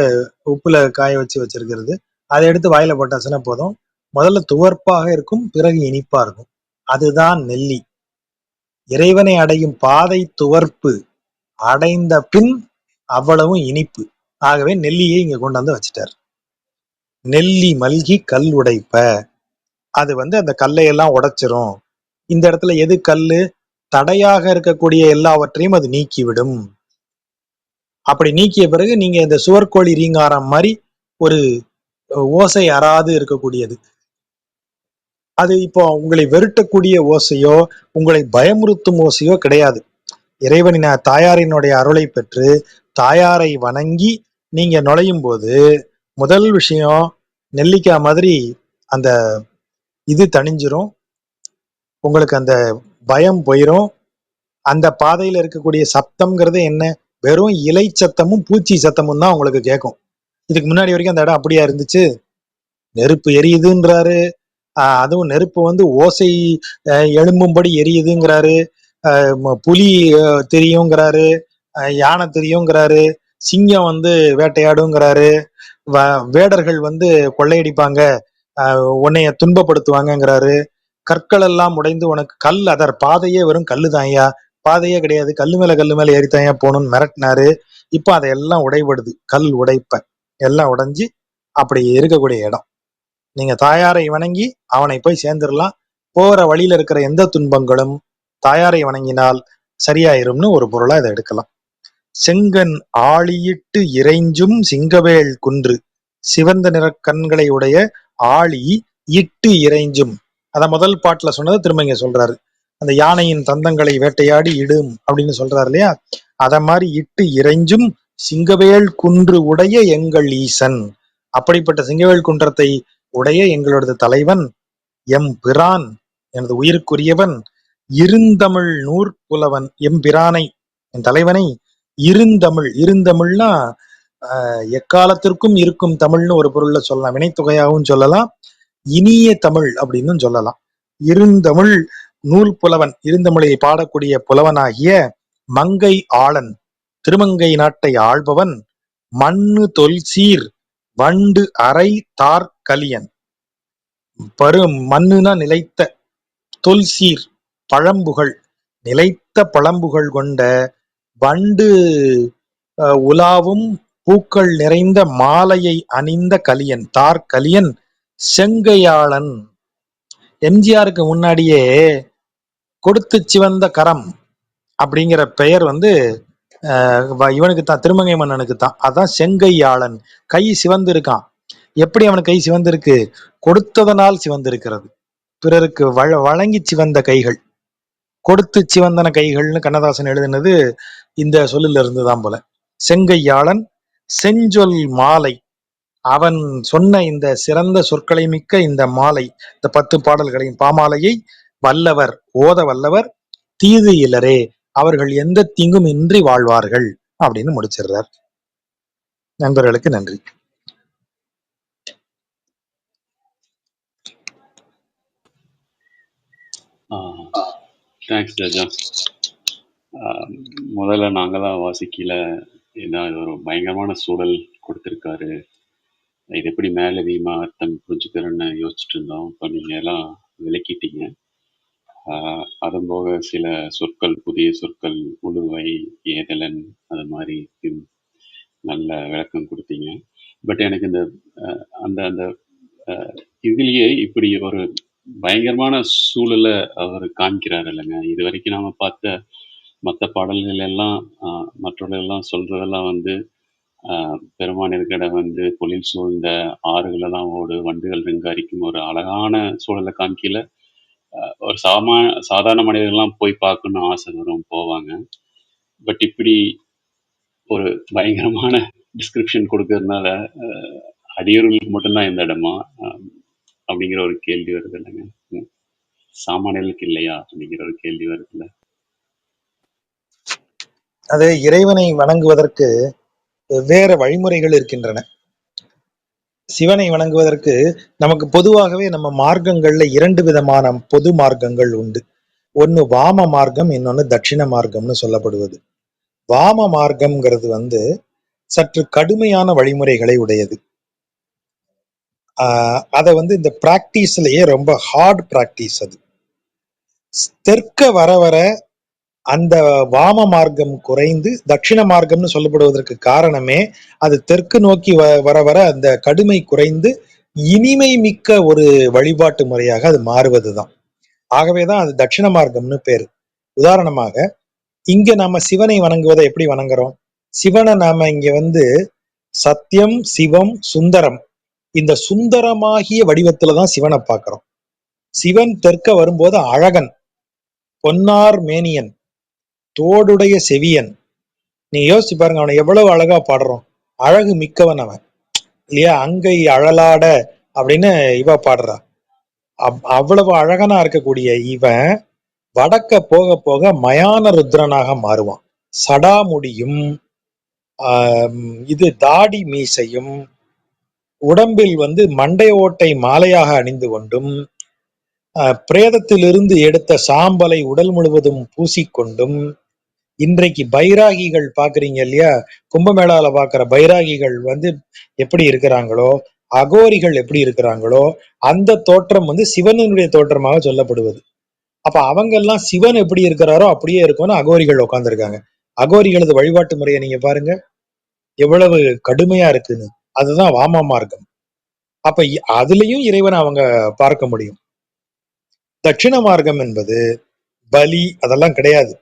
உப்புல காய வச்சு வச்சிருக்கிறது, அதை எடுத்து வாயில போட்டாச்சுன்னா போதும். முதல்ல துவர்ப்பாக இருக்கும், பிறகு இனிப்பா இருக்கும். அதுதான் நெல்லி. இறைவனை அடையும் பாதை துவர்ப்பு, அடைந்த பின் அவ்வளவும் இனிப்பு. ஆகவே நெல்லியை இங்க கொண்டாந்து வச்சுட்டார். நெல்லி மல்கி கல் உடைப்ப, அது அந்த கல்லையெல்லாம் உடைச்சிரும். இந்த இடத்துல எது கல்லு? தடையாக இருக்கக்கூடிய எல்லாவற்றையும் அது நீக்கிவிடும். அப்படி நீக்கிய பிறகு நீங்க இந்த சுவர்கோழி ரீங்காரம் மாதிரி ஒரு ஓசை அறாது இருக்கக்கூடியது. அது இப்போ உங்களை வெறுட்டக்கூடிய ஓசையோ உங்களை பயமுறுத்தும் ஓசையோ கிடையாது. இறைவனின் தாயாரினுடைய அருளை பெற்று தாயாரை வணங்கி நீங்க நுழையும் போது முதல் விஷயம் நெல்லிக்காய் மாதிரி அந்த இது தணிஞ்சிரும். உங்களுக்கு அந்த பயம் போயிரும். அந்த பாதையில இருக்கக்கூடிய சத்தம்ங்கிறது என்ன? வெறும் இலை சத்தமும் பூச்சி சத்தமும் தான் உங்களுக்கு கேட்கும். இதுக்கு முன்னாடி வரைக்கும் அந்த இடம் அப்படியா இருந்துச்சு? நெருப்பு எரியுதுன்றாரு. அதுவும் நெருப்பு ஓசை எழும்பும்படி எரியுதுங்கிறாரு. புலி தெரியுங்கிறாரு, யானை தெரியுங்கிறாரு, சிங்கம் வேட்டையாடுங்கிறாரு, வேடர்கள் கொள்ளையடிப்பாங்க, உன்னைய துன்பப்படுத்துவாங்கங்கிறாரு. கற்கள் எல்லாம் உடைந்து உனக்கு கல் அதர் பாதையே வெறும் கல்லு தான்யா, பாதையே கிடையாது, கல்லு மேல ஏறித்தாயா போகணும்னு மிரட்டினாரு. இப்ப அதையெல்லாம் உடைபடுது, கல் உடைப்ப எல்லாம் உடைஞ்சு அப்படி இருக்கக்கூடிய இடம். நீங்க தாயாரை வணங்கி அவனை போய் சேர்ந்துடலாம். போற வழியில இருக்கிற எந்த துன்பங்களும் தாயாரை வணங்கினால் சரியாயிரும்னு ஒரு பொருளா இதை எடுக்கலாம். செங்கன் ஆழியிட்டு இறைஞ்சும் சிங்கவேல் குன்று, சிவந்த நிற கண்களை உடைய ஆழி இட்டு இறைஞ்சும். அத முதல் பாட்டுல சொன்னது திரும்ப இங்க சொல்றாரு. அந்த யானையின் தந்தங்களை வேட்டையாடி இடும் அப்படின்னு சொல்றாரு இல்லையா? அத மாதிரி இட்டு இறைஞ்சும் சிங்கவேல் குன்று உடைய எங்கள் ஈசன். அப்படிப்பட்ட சிங்கவேல் குன்றத்தை உடைய எங்களோட தலைவன் எம் பிரான், எனது உயிருக்குரியவன், இருந்தமிழ் நூற்புலவன், எம்பிரானை என் தலைவனை இருந்தமிழ், இருந்தமிழ்னா எக்காலத்திற்கும் இருக்கும் தமிழ்னு ஒரு பொருள்ல சொல்லலாம், வினைத்தொகையாகவும் சொல்லலாம், இனிய தமிழ் அப்படின்னு சொல்லலாம். இருந்தமிழ் நூல் புலவன், இருந்தமிழை பாடக்கூடிய புலவனாகிய மங்கை ஆளன், திருமங்கை நாட்டை ஆள்பவன், மண்ணு தொல்சீர் வண்டு அறை தார்கலியன். மண்ணுனா நிலைத்த, தொல்சீர் பழம்புகள், நிலைத்த பழம்புகள் கொண்ட வண்டு உலாவும் பூக்கள் நிறைந்த மாலையை அணிந்த கலியன், தார்கலியன், செங்கையாளன். எம்ஜிஆருக்கு முன்னாடியே கொடுத்து சிவந்த கரம் அப்படிங்கிற பெயர் இவனுக்கு தான், திருமங்கை மன்னனுக்கு தான். அதான் செங்கையாளன். கை சிவந்து இருக்கான். எப்படி அவனுக்கு கை சிவந்திருக்கு? கொடுத்ததனால் சிவந்திருக்கிறது. பிறருக்கு வழங்கி சிவந்த கைகள், கொடுத்து சிவந்தன கைகள்னு கண்ணதாசன் எழுதினது இந்த சொல்லில இருந்துதான் போல. செங்கையாளன் செஞ்சொல் மாலை, அவன் சொன்ன இந்த சிறந்த சொற்களை மிக்க இந்த மாலை, இந்த 10 பாடல்களின் பாமாலையை வல்லவர், ஓத வல்லவர், தீது இல்லரே, அவர்கள் எந்த தீங்கும் இன்றி வாழ்வார்கள் அப்படின்னு முடிச்சிடுறார். நண்பர்களுக்கு நன்றி. தேங்க்ஸ் ராஜா. முதல்ல நாங்களாம் வாசிக்கல, ஏன்னா இது ஒரு பயங்கரமான சூழல் கொடுத்துருக்காரு, இது எப்படி மேலதிகமா அர்த்தம் புரிஞ்சுக்கிறேன்னு யோசிச்சுட்டு இருந்தோம். இப்போ நீங்க எல்லாம் விளக்கிட்டீங்க. அதன் போக சில சொற்கள், புதிய சொற்கள், உழுவை, ஏதலன், அது மாதிரி நல்ல விளக்கம் கொடுத்தீங்க. பட் எனக்கு இந்த அந்த அந்த இதுலயே இப்படி ஒரு பயங்கரமான சூழலை அவர் காமிக்கிறார் இல்லைங்க. இது வரைக்கும் நாம பார்த்த மற்ற பாடல்கள் எல்லாம் மற்றவர்களெல்லாம் சொல்றதெல்லாம் வந்து பெருமான் இருக்கிற வந்து பொழில் சூழ்ந்த ஆறுகளெல்லாம் ஓடு, வண்டுகள் ரெங்காரிக்கும் ஒரு அழகான சூழலை காமிக்கல. ஒரு சாதாரண மனிதர்கள்லாம் போய் பார்க்கணும்னு ஆசை வரும், போவாங்க. பட் இப்படி ஒரு பயங்கரமான டிஸ்கிரிப்ஷன் கொடுக்கறதுனால அடியவர்களுக்கு மட்டும்தான் இந்த இடமா அப்படிங்கிற ஒரு கேள்வி வருது இல்லைங்க. சாமானியர்களுக்கு இல்லையா அப்படிங்கிற ஒரு கேள்வி வருது இல்லை. அது இறைவனை வணங்குவதற்கு வேற வழிமுறைகள் இருக்கின்றன. சிவனை வணங்குவதற்கு நமக்கு பொதுவாகவே நம்ம மார்க்கங்கள்ல 2 விதமான பொது மார்க்கங்கள் உண்டு. ஒன்னு வாம மார்க்கம், இன்னொன்னு தட்சிண மார்க்கம்னு சொல்லப்படுவது. வாம மார்க்கம்ங்கிறது வந்து சற்று கடுமையான வழிமுறைகளை உடையது. அதை வந்து இந்த பிராக்டிஸ்லயே ரொம்ப ஹார்ட் பிராக்டிஸ். அது தெற்க வர வர அந்த வாம மார்க்கம் குறைந்து தட்சிண மார்க்கம்னு சொல்லப்படுவதற்கு காரணமே அது தெற்கு நோக்கி வர வர அந்த கடுமை குறைந்து இனிமை மிக்க ஒரு வழிபாட்டு முறையாக அது மாறுவதுதான். ஆகவேதான் அது தட்சிண மார்க்கம்னு பேரு. உதாரணமாக இங்க நாம சிவனை வணங்குவதை எப்படி வணங்குறோம்? சிவனை நாம இங்க வந்து சத்தியம், சிவம், சுந்தரம், இந்த சுந்தரமாகிய வடிவத்துலதான் சிவனை பார்க்கிறோம். சிவன் தெற்க வரும்போது அழகன், பொன்னார் மேனியன், தோடுடைய செவியன். நீ யோசிச்சு பாருங்க, அவனை எவ்வளவு அழகா பாடுறோம். அழகு மிக்கவன் அவன் இல்லையா? அங்கை அழலாட அப்படின்னு இவ பாடுறா. அவ்வளவு அழகனா இருக்கக்கூடிய இவன் வடக்க போக போக மயான ருத்ரனாக மாறுவான். சடாமுடியும் இது தாடி மீசையும் உடம்பில் வந்து மண்டை ஓட்டை மாலையாக அணிந்து கொண்டும் பிரேதத்திலிருந்து எடுத்த சாம்பலை உடல் முழுவதும் பூசிக்கொண்டும், இன்றைக்கு பைராகிகள் பாக்குறீங்க இல்லையா? கும்பமேளால பாக்குற பைராகிகள் வந்து எப்படி இருக்கிறாங்களோ, அகோரிகள் எப்படி இருக்கிறாங்களோ, அந்த தோற்றம் வந்து சிவனுடைய தோற்றமாக சொல்லப்படுவது. அப்ப அவங்க எல்லாம் சிவன் எப்படி இருக்கிறாரோ அப்படியே இருக்கும்னு அகோரிகள் உட்கார்ந்துருக்காங்க. அகோரிகளது வழிபாட்டு முறையை நீங்க பாருங்க எவ்வளவு கடுமையா இருக்குன்னு. அதுதான் வாம மார்க்கம். அப்ப அதுலயும் இறைவனை அவங்க பார்க்க முடியும். தட்சிண மார்க்கம் என்பது பலி அதெல்லாம் கிடையாது.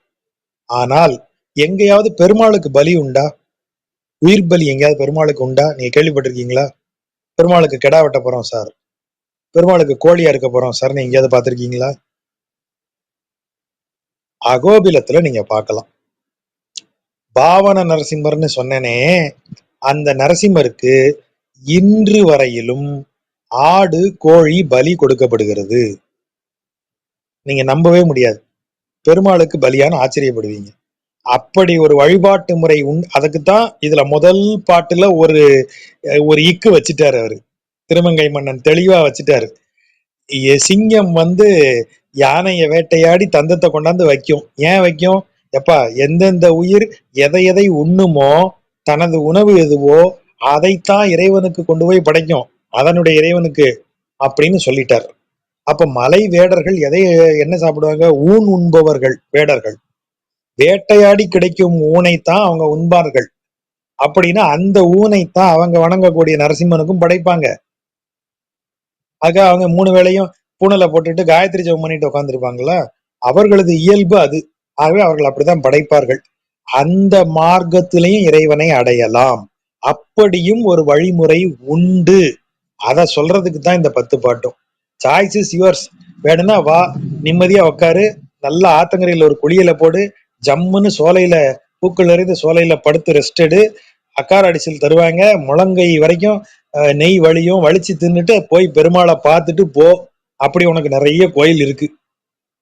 ஆனால் எங்கேயாவது பெருமாளுக்கு பலி உண்டா? உயிர் பலி எங்கேயாவது பெருமாளுக்கு உண்டா? நீங்க கேள்விப்பட்டிருக்கீங்களா? பெருமாளுக்கு கெடா வெட்ட போறோம் சார், பெருமாளுக்கு கோழியா இருக்க போறோம் சார், நீங்க எங்கேயாவது பார்த்திருக்கீங்களா? அகோபிலத்துல நீங்க பார்க்கலாம். பாவன நரசிம்மர்னு சொன்னேனே, அந்த நரசிம்மருக்கு இன்று வரையிலும் ஆடு கோழி பலி கொடுக்கப்படுகிறது. நீங்க நம்பவே முடியாது. பெருமாளுக்கு பலியான ஆச்சரியப்படுவீங்க. அப்படி ஒரு வழிபாட்டு முறை அதுக்குத்தான் இதுல முதல் பாட்டுல ஒரு இக்கு வச்சுட்டாரு அவரு. திருமங்கை மன்னன் தெளிவா வச்சுட்டாரு. சிங்கம் வந்து யானையை வேட்டையாடி தந்தத்தை கொண்டாந்து வைக்கும். ஏன் வைக்கும்? எப்பா, எந்தெந்த உயிர் எதை எதை உண்ணுமோ, தனது உணவு எதுவோ அதைத்தான் இறைவனுக்கு கொண்டு போய் படைக்கும், அதனுடைய இறைவனுக்கு அப்படின்னு சொல்லிட்டார். அப்ப மலை வேடர்கள் என்ன சாப்பிடுவாங்க? ஊன் உண்பவர்கள் வேடர்கள். வேட்டையாடி கிடைக்கும் ஊனைத்தான் அவங்க உண்பார்கள். அப்படின்னா அந்த ஊனைத்தான் அவங்க வணங்கக்கூடிய நரசிம்மனுக்கும் படைப்பாங்க. ஆக அவங்க 3 வேளையும் பூனலை போட்டுட்டு காயத்ரி ஜெபம் பண்ணிட்டு உட்காந்துருப்பாங்களா? அவர்களது இயல்பு அது. ஆகவே அவர்கள் அப்படித்தான் படைப்பார்கள். அந்த மார்க்கத்திலையும் இறைவனை அடையலாம். அப்படியும் ஒரு வழிமுறை உண்டு. அத சொல்றதுக்கு தான் இந்த 10 பாட்டும். Choice is yours. வேணும்னா வா, நிம்மதியா உட்காரு, நல்லா ஆத்தங்கரையில ஒரு குளியல போடு, ஜம்முன்னு சோலையில பூக்கள் நிறைந்த சோலையில படுத்து ரெஸ்ட் எடு, அக்கார அடிச்சல் தருவாங்க, முழங்கை வரைக்கும் நெய் வழியும், வலிச்சு தின்னுட்டு போய் பெருமாளை பார்த்துட்டு போ. அப்படி உனக்கு நிறைய கோயில் இருக்கு.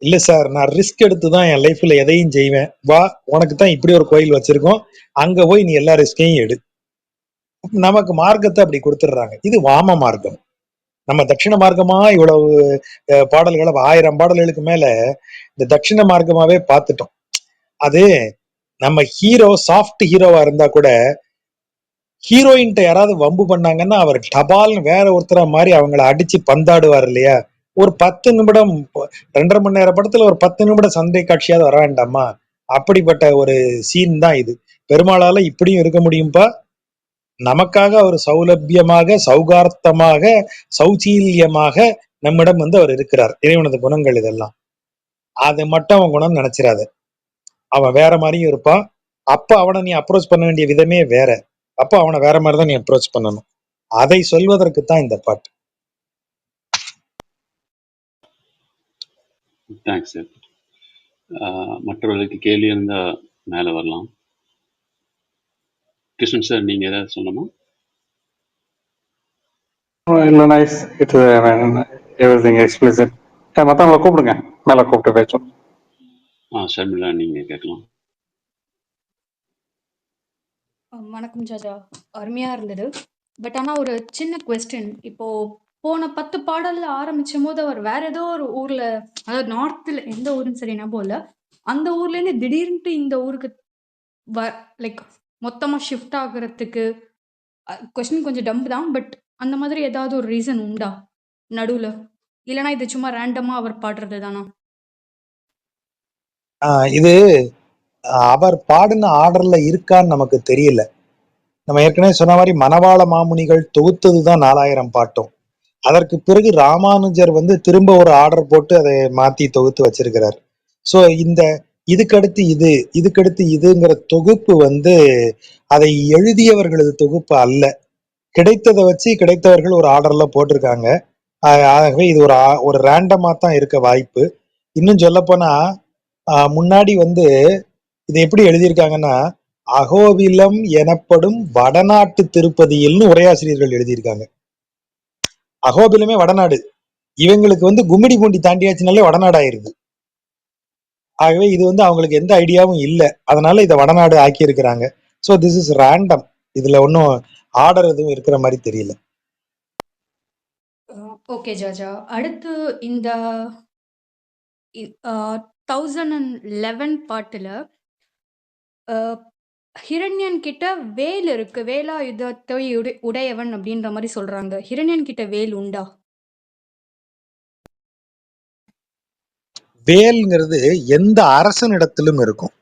இல்ல சார், நான் ரிஸ்க் எடுத்துதான் என் லைஃப்ல எதையும் செய்வேன், வா, உனக்கு தான் இப்படி ஒரு கோயில் வச்சிருக்கோம், அங்க போய் நீ எல்லா ரிஸ்கையும் எடு. நமக்கு மார்க்கத்தை அப்படி கொடுத்துடுறாங்க. இது வாம மார்க்கம். நம்ம தட்சிண மார்க்கமா இவ்வளவு பாடல்களை 1000 பாடல்களுக்கு மேல இந்த தட்சிண மார்க்கமாவே பார்த்துட்டோம். அது நம்ம ஹீரோ சாஃப்ட் ஹீரோவா இருந்தா கூட ஹீரோயின்ட்ட யாராவது வம்பு பண்ணாங்கன்னா அவர் டபால்னு வேற ஒருத்தர மாதிரி அவங்கள அடிச்சு பந்தாடுவார் இல்லையா. ஒரு 10 நிமிடம் 2.5 மணி நேரம் படத்துல ஒரு 10 நிமிடம் சண்டை காட்சியாவது வர வேண்டாமா? அப்படிப்பட்ட ஒரு சீன் தான் இது. பெருமாளால இப்படியும் இருக்க முடியும்பா. நமக்காக அவர் சௌலபியமாக சௌகார்த்தமாக சௌசீல்யமாக நம்மிடம் அவர் இருக்கிறார். இறைவனது குணங்கள் இதெல்லாம். அது மட்டும் அவன் குணம் நினைச்சிடாத. அவன் வேற மாதிரியும் இருப்பான். அப்ப அவனை நீ அப்ரோச் பண்ண வேண்டிய விதமே வேற. அப்ப அவனை வேற மாதிரிதான் நீ அப்ரோச் பண்ணணும். அதை சொல்வதற்கு தான் இந்த பாட்டு. Thanks sir. மற்றவர்களுக்கு கேள்வி இருந்தா மேல வரலாம். கிருஷ்ணன் சார், நீங்க ஏதாவது சொல்லணுமா? இல்ல, நைஸ். It's everything explicit. மற்றவங்களை கூப்பிடுங்க, மேல கூப்பிட்டு பேசுவோம். ஷர்மிளா, நீங்க கேட்கலாம். வணக்கம் ஜாஜா, அருமையா இருந்தது. பட் ஆனா ஒரு சின்ன கொஸ்டின். இப்போ போன 10 பாடல்ல ஆரம்பிச்சும் போது அவர் வேற ஏதோ ஒரு ஊர்ல, அதாவது நார்த்ல, எந்த ஊருன்னு சரி ஞாபகம் இல்ல, அந்த ஊர்ல இருந்து திடீர்னுட்டு இந்த ஊருக்கு லைக் மொத்தமா ஷிஃப்ட் ஆகுறதுக்கு கொஸ்டின் கொஞ்சம் டம்ப் தான். பட் அந்த மாதிரி ஏதாவது ஒரு ரீசன் உண்டா நடுவுல? இல்லைன்னா இது சும்மா ரேண்டமா அவர் பாடுறது தானா? இது அவர் பாடின ஆர்டர்ல இருக்கான்னு நமக்கு தெரியல. நம்ம ஏற்கனவே சொன்ன மாதிரி மணவாள மாமுனிகள் தொகுத்ததுதான் 4000 பாட்டும். அதற்கு பிறகு ராமானுஜர் திரும்ப ஒரு ஆர்டர் போட்டு அதை மாத்தி தொகுத்து வச்சிருக்கிறார். சோ இந்த இதுக்கடுத்து இது இதுக்கடுத்து இதுங்கிற தொகுப்பு அதை எழுதியவர்களது தொகுப்பு அல்ல. கிடைத்ததை வச்சு கிடைத்தவர்கள் ஒரு ஆர்டர்ல போட்டிருக்காங்க. ஆகவே இது ஒரு ரேண்டமா தான் இருக்க வாய்ப்பு. இன்னும் சொல்ல போனா முன்னாடி இது எப்படி எழுதியிருக்காங்கன்னா, அகோபிலம் எனப்படும் வடநாட்டு திருப்பதியில்னு உரையாசிரியர்கள் எழுதியிருக்காங்க. அகோபிலமே வடநாடு. இவங்களுக்கு கும்மிடி பூண்டி தாண்டியாச்சுனாலே வடநாடு ஆயிருது. ஆகவே இது அவங்களுக்கு எந்த ஐடியாவும் இல்லை. அதனால இதை வடநாடு ஆக்கி இருக்கிறாங்க. So this is random. இதுல ஒன்றும் ஆர்டர் எதுவும் இருக்கிற மாதிரி தெரியல. ஓகே ஜாஜா. அடுத்து இந்த 1011 பாட்டுல ஹிரண்யன் கிட்ட வேல் இருக்கு, வேலாயுதத்தை உடையவன் அப்படின்ற மாதிரி சொல்றாங்க. ஹிரண்யன் கிட்ட வேல் உண்டா? வேல்ங்கிறது எந்த அரசனிடத்திலும் இருக்கும்.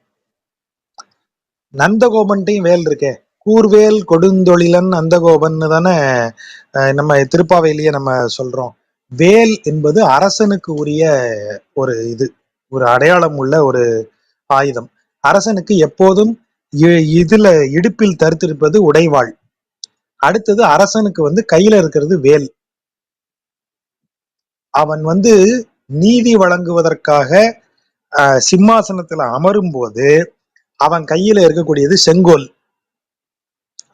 நந்தகோபன்ட்டையும் வேல் இருக்கே. கூர்வேல் கொடுந்தொழிலன் நந்தகோபன் தானே நம்ம திருப்பாவையிலேயே நம்ம சொல்றோம். வேல் என்பது அரசனுக்கு உரிய ஒரு அடையாளம் உள்ள ஒரு ஆயுதம். அரசனுக்கு எப்போதும் இதுல இடுப்பில் தரித்திருப்பது உடைவாள். அடுத்தது அரசனுக்கு கையில இருக்கிறது வேல். அவன் நீதி வழங்குவதற்காக சிம்மாசனத்துல அமரும் போது அவன் கையில இருக்கக்கூடியது செங்கோல்.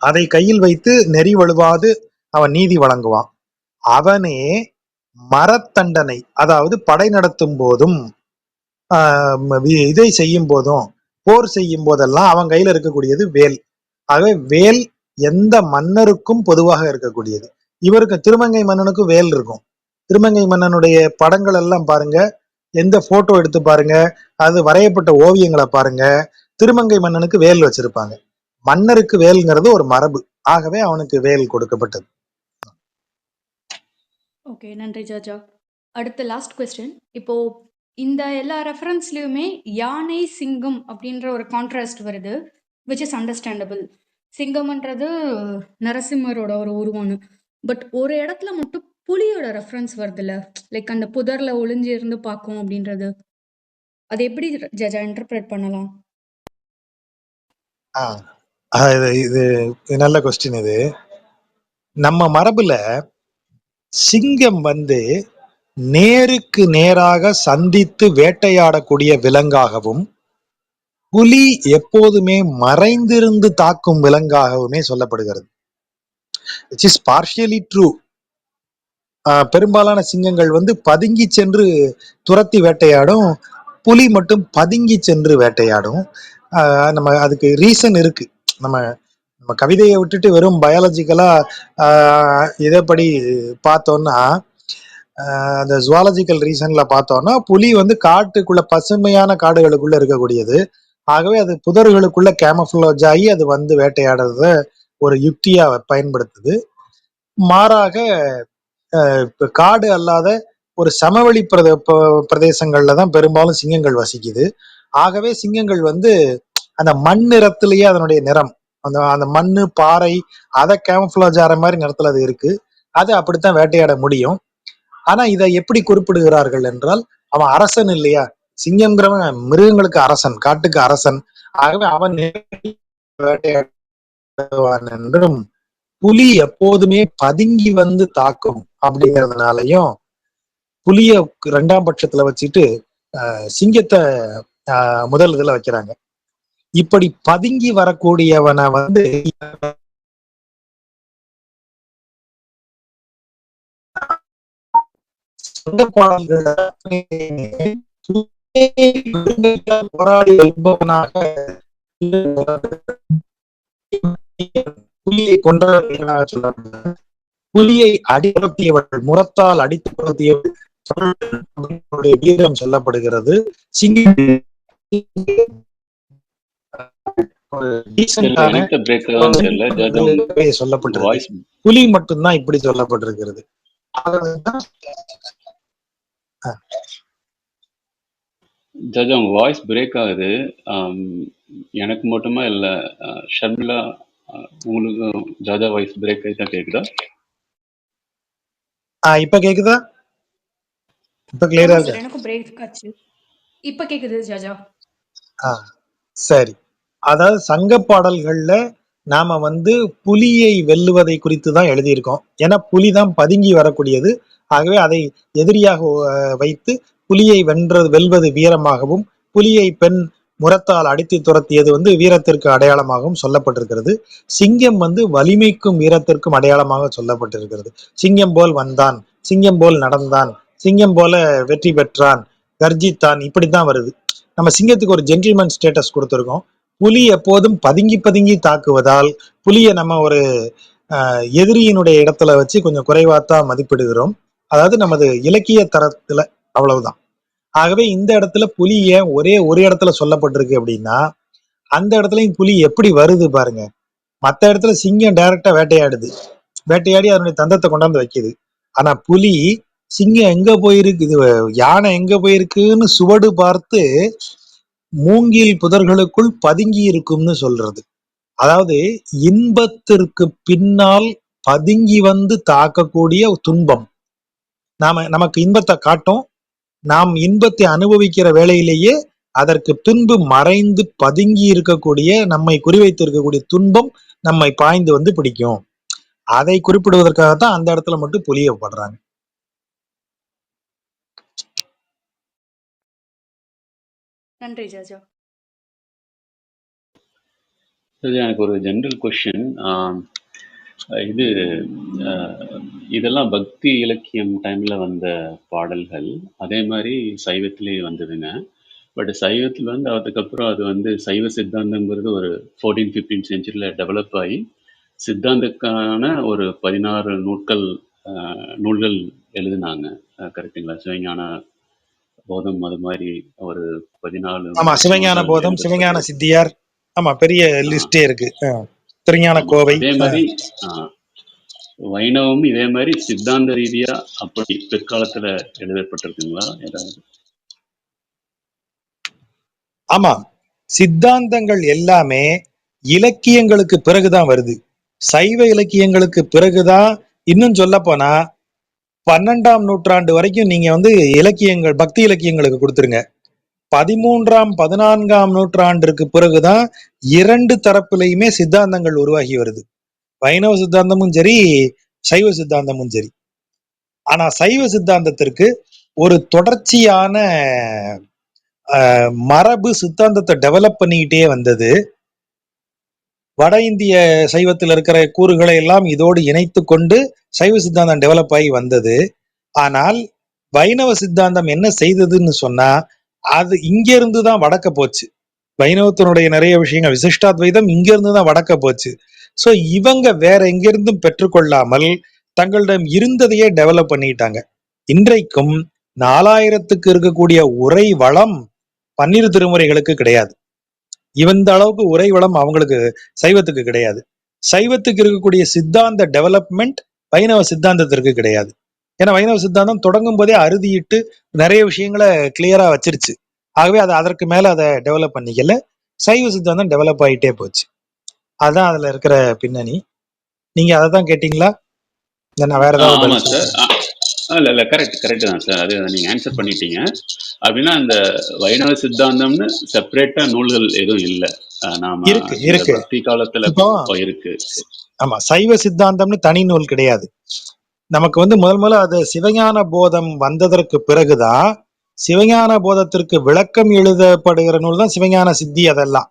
அதை கையில் வைத்து நெறி வழுவாது அவன் நீதி வழங்குவான். அவனே மரத்தண்டனை, அதாவது படை நடத்தும் போதும் இதை செய்யும் போதும் போர் செய்யும் போதெல்லாம் அவன் கையில இருக்கக்கூடியது வேல். ஆகவே வேல் எந்த மன்னருக்கும் பொதுவாக இருக்கக்கூடியது. இவருக்கு திருமங்கை மன்னனுக்கும் வேல் இருக்கும். திருமங்கை மன்னனுடைய படங்கள் எல்லாம் பாருங்க, எந்த போட்டோ எடுத்து பாருங்க, அது வரையப்பட்ட ஓவியங்களை பாருங்க, திருமங்கை மன்னனுக்கு வேல் வச்சிருப்பாங்க. மன்னருக்கு வேல்ங்கிறது ஒரு மரபு. ஆகவே அவனுக்கு வேல் கொடுக்கப்பட்டது. ஓகே, நன்றி ஜாஜா. அடுத்த லாஸ்ட் கொஸ்டின். இப்போ இந்த எல்லா ரெஃபரன்ஸ்லயுமே யானை சிங்கம் அப்படின்ற ஒரு கான்ட்ராஸ்ட் வருது, விச் இஸ் அண்டர்ஸ்டாண்டபிள். சிங்கம்ன்றது நரசிம்மரோட ஒரு உருவம். பட் ஒரு இடத்துல மட்டும் புலியோட ரெஃபரன்ஸ் வருதுல்ல, லைக் அந்த புதர்ல ஒளிஞ்சு இருந்து பார்க்கும் அப்படின்றது. அது எப்படி ஜாஜா இன்டர்பிரேட் பண்ணலாம்? இது நல்ல கொஸ்டின். இது நம்ம மரபுல சிங்கம் நேருக்கு நேராக சந்தித்து வேட்டையாடக்கூடிய விலங்காகவும், புலி எப்போதுமே மறைந்திருந்து தாக்கும் விலங்காகவுமே சொல்லப்படுகிறது. which is partially true. பெரும்பாலான சிங்கங்கள் பதுங்கி சென்று துரத்தி வேட்டையாடும், புலி மட்டும் பதுங்கி சென்று வேட்டையாடும். நம்ம அதுக்கு ரீசன் இருக்கு. நம்ம நம்ம கவிதையை விட்டுட்டு வெறும் பயாலஜிக்கலா இதைப்படி பார்த்தோம்னா, அந்த ஜுவாலஜிக்கல் ரீசன்ல பார்த்தோம்னா புலி காட்டுக்குள்ள பசுமையான காடுகளுக்குள்ள இருக்கக்கூடியது. ஆகவே அது புதர்களுக்குள்ள கேமஃப்ளோஜ் ஆகி அது வந்து வேட்டையாடுறத ஒரு யுக்தியா பயன்படுத்துது. மாறாக இப்ப காடு அல்லாத ஒரு சமவெளி பிரதேசங்கள்ல தான் பெரும்பாலும் சிங்கங்கள் வசிக்குது. ஆகவே சிங்கங்கள் வந்து அந்த மண் நிறத்திலேயே அதனுடைய நிறம், அந்த அந்த மண்ணு பாறை அதை கேமஃப்ளோஜ் ஆகிற மாதிரி நிறத்துல அது இருக்கு. அது அப்படித்தான் வேட்டையாட முடியும். ஆனா இதை எப்படி குறிப்பிடுகிறார்கள் என்றால், அவன் அரசன் இல்லையா, சிங்கம்ங்கிறவன் மிருகங்களுக்கு அரசன், காட்டுக்கு அரசன். ஆகவே அவன் வேட்டையாடுவான் என்றும், புலி எப்போதுமே பதுங்கி வந்து தாக்கும் அப்படிங்கிறதுனாலையும் புலிய 2ஆம் பட்சத்துல வச்சுட்டு சிங்கத்தை முதல் இதுல வைக்கிறாங்க. இப்படி பதுங்கி வரக்கூடியவனை வந்து போராடி வெல்பவனாக புலியை கொன்றவர்களாக சொல்லப்படுகிறது. புலியை அடிபடுத்தியவர்கள், முரத்தால் அடித்து படுத்தியவர்களுடைய வீரம் சொல்லப்படுகிறது. சொல்லப்பட்டிருக்கு. புலி மட்டும்தான் இப்படி சொல்லப்பட்டிருக்கிறது. ஜாஜா, உங்க வாய்ஸ் பிரேக் ஆகுது. எனக்கு மட்டுமா இல்ல ஷர்மிளா, உங்களுக்கு ஜாஜா வாய்ஸ் பிரேக் ஆகி தான் கேக்குதா? இப்ப கேக்குதா? இப்ப கிளியரா இருக்கு. எனக்கும் பிரேக் ஆச்சு. இப்ப கேக்குது ஜாஜா. சரி. அதாவது சங்க பாடல்கள்ல நாம வந்து புலியை வெல்லுவதை குறித்து தான் எழுதியிருக்கோம். ஏன்னா புலிதான் பதுங்கி வரக்கூடியது. ஆகவே அதை எதிரியாக வைத்து புலியை வெல்வது வீரமாகவும், புலியை பெண் முரத்தால் அடித்து துரத்தியது வந்து வீரத்திற்கு அடையாளமாகவும் சொல்லப்பட்டிருக்கிறது. சிங்கம் வந்து வலிமைக்கும் வீரத்திற்கும் அடையாளமாக சொல்லப்பட்டிருக்கிறது. சிங்கம் போல் வந்தான், சிங்கம் போல் நடந்தான், சிங்கம் போல வெற்றி பெற்றான், கர்ஜித்தான், இப்படித்தான் வருது. நம்ம சிங்கத்துக்கு ஒரு ஜென்டில்மேன் ஸ்டேட்டஸ் கொடுத்துருக்கோம். புலி எப்போதும் பதுங்கி பதுங்கி தாக்குவதால் புலியை நம்ம ஒரு எதிரியினுடைய இடத்துல வச்சு கொஞ்சம் குறைவாத்தான் மதிப்பிடுகிறோம். அதாவது நமது இலக்கிய தரத்துல அவ்வளவுதான். ஆகவே இந்த இடத்துல புலி ஏன் ஒரே ஒரு இடத்துல சொல்லப்பட்டிருக்கு அப்படின்னா, அந்த இடத்துலயும் புலி எப்படி வருது பாருங்க. மற்ற இடத்துல சிங்கம் டைரக்டா வேட்டையாடி அதனுடைய தந்தத்தை கொண்டாந்து வைக்குது. ஆனா புலி சிங்கம் எங்க போயிருக்கு, இது யானை எங்க போயிருக்குன்னு சுவடு பார்த்து மூங்கில் புதர்களுக்குள் பதுங்கி இருக்கும்னு சொல்றது. அதாவது இன்பத்திற்கு பின்னால் பதுங்கி வந்து தாக்கக்கூடிய துன்பம். நமக்கு இன்பத்தை காட்டும், நாம் இன்பத்தை அனுபவிக்கிற வேளையிலேயே அதற்கு பின்பு மறைந்து பதுங்கி இருக்கக்கூடிய, நம்மை குறிவைத்து இருக்கக்கூடிய துன்பம் நம்மை பாய்ந்து வந்து பிடிக்கும். அதை குறிப்பிடுவதற்காகத்தான் அந்த இடத்துல மட்டும் புலிய படுறாங்க. நன்றி ஜாஜா. எனக்கு ஒரு ஜெனரல் கொஸ்டின். இது இதெல்லாம் பக்தி இலக்கியம் டைம்ல வந்த பாடல்கள், அதே மாதிரி சைவத்திலேயே வந்ததுங்க. பட் சைவத்தில் வந்து அதுக்கப்புறம் அது வந்து சைவ சித்தாந்தங்கிறது ஒரு 14-15 செஞ்சுரியில டெவலப் ஆகி சித்தாந்தக்கான ஒரு 16 நூல்கள் எழுதினாங்க. கரெக்டுங்களா? சிவஞான போதம், அது மாதிரி ஒரு 14. ஆமா, சிவஞான போதம், சிவஞான சித்தியார், ஆமா பெரிய லிஸ்டே இருக்கு. திருஞான கோவை. அதே மாதிரி வைணவம் இதே மாதிரி சித்தாந்த ரீதியா அப்படி பிற்காலத்துல எழுதப்பட்டிருக்குங்களா ஏதாவது? ஆமா, சித்தாந்தங்கள் எல்லாமே இலக்கியங்களுக்கு பிறகுதான் வருது. சைவ இலக்கியங்களுக்கு பிறகுதான். இன்னும் சொல்ல போனா 12ஆம் நூற்றாண்டு வரைக்கும் நீங்க வந்து இலக்கியங்கள், பக்தி இலக்கியங்களுக்கு கொடுத்துருங்க. 13ஆம் 14ஆம் நூற்றாண்டிற்கு பிறகுதான் 2 தரப்புலையுமே சித்தாந்தங்கள் உருவாகி வருது. வைணவ சித்தாந்தமும் சரி, சைவ சித்தாந்தமும் சரி. ஆனா சைவ சித்தாந்தத்திற்கு ஒரு தொடர்ச்சியான மரபு சித்தாந்தத்தை டெவலப் பண்ணிக்கிட்டே வந்தது. வட இந்திய சைவத்தில் இருக்கிற கூறுகளை எல்லாம் இதோடு இணைத்து கொண்டு சைவ சித்தாந்தம் டெவலப் ஆகி வந்தது. ஆனால் வைணவ சித்தாந்தம் என்ன செய்ததுன்னு சொன்னா, அது இங்க இருந்துதான் வடக்க போச்சு. வைணவத்தினுடைய நிறைய விஷயங்கள், விசிஷ்டாத்வைதம் இங்க இருந்துதான் வடக்க போச்சு. சோ இவங்க வேற எங்கிருந்தும் பெற்றுக்கொள்ளாமல் தங்களிடம் இருந்ததையே டெவலப் பண்ணிட்டாங்க. இன்றைக்கும் 4000க்கு இருக்கக்கூடிய உரை வளம் 12 திருமுறைகளுக்கு கிடையாது. இந்த அளவுக்கு உரைவளம் அவங்களுக்கு சைவத்துக்கு கிடையாது. சைவத்துக்கு இருக்கக்கூடிய சித்தாந்த டெவலப்மெண்ட் வைணவ சித்தாந்தத்திற்கு கிடையாது. ஏன்னா வைணவ சித்தாந்தம் தொடங்கும் போதே அறுதியிட்டு நிறைய விஷயங்களை கிளியரா வச்சிருச்சு. ஆகவே அதை அதற்கு மேல அதை டெவலப் பண்ணிக்கல. சைவ சித்தாந்தம் டெவலப் ஆகிட்டே போச்சு. அதுதான் அதுல இருக்கிற பின்னணி. நீங்க அதை தான் கேட்டீங்களா? நான் வேற ஏதாவது ஆமா பதில் சார். இல்ல கரெக்ட் தான் சார். அது நீங்க ஆன்சர் பண்ணிட்டீங்க. அப்படின்னா அந்த வைணவ சித்தாந்தம்னு செப்பரேட்டா நூல்கள் எதுவும் இல்ல. நாம இருக்கு இந்த இருக்கு. பக்தி காலத்துல இப்போ இருக்கு. ஆமா, சைவ சித்தாந்தம்னு தனி நூல் கிடையாது. நமக்கு முதல்ல அது சிவஞான போதம் வந்ததற்கு பிறகுதான் சிவஞான போதத்திற்கு விளக்கம் எழுதப்படுகிற நூல் தான் சிவஞான சித்தி. அதெல்லாம்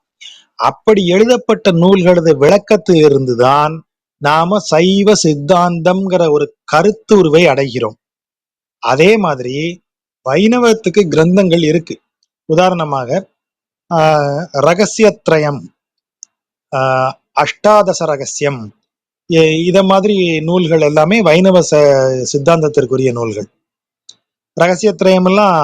அப்படி எழுதப்பட்ட நூல்களது விளக்கத்தில் இருந்துதான் நாம சைவ சித்தாந்தம்ங்கிற ஒரு கருத்துருவை அடைகிறோம். அதே மாதிரி வைணவத்துக்கு கிரந்தங்கள் இருக்கு. உதாரணமாக ரகசியத்ரயம், அஷ்டாதச ரகசியம், இத மாதிரி நூல்கள் எல்லாமே வைணவ சித்தாந்தத்திற்குரிய நூல்கள். ரகசியத்திரயம் எல்லாம்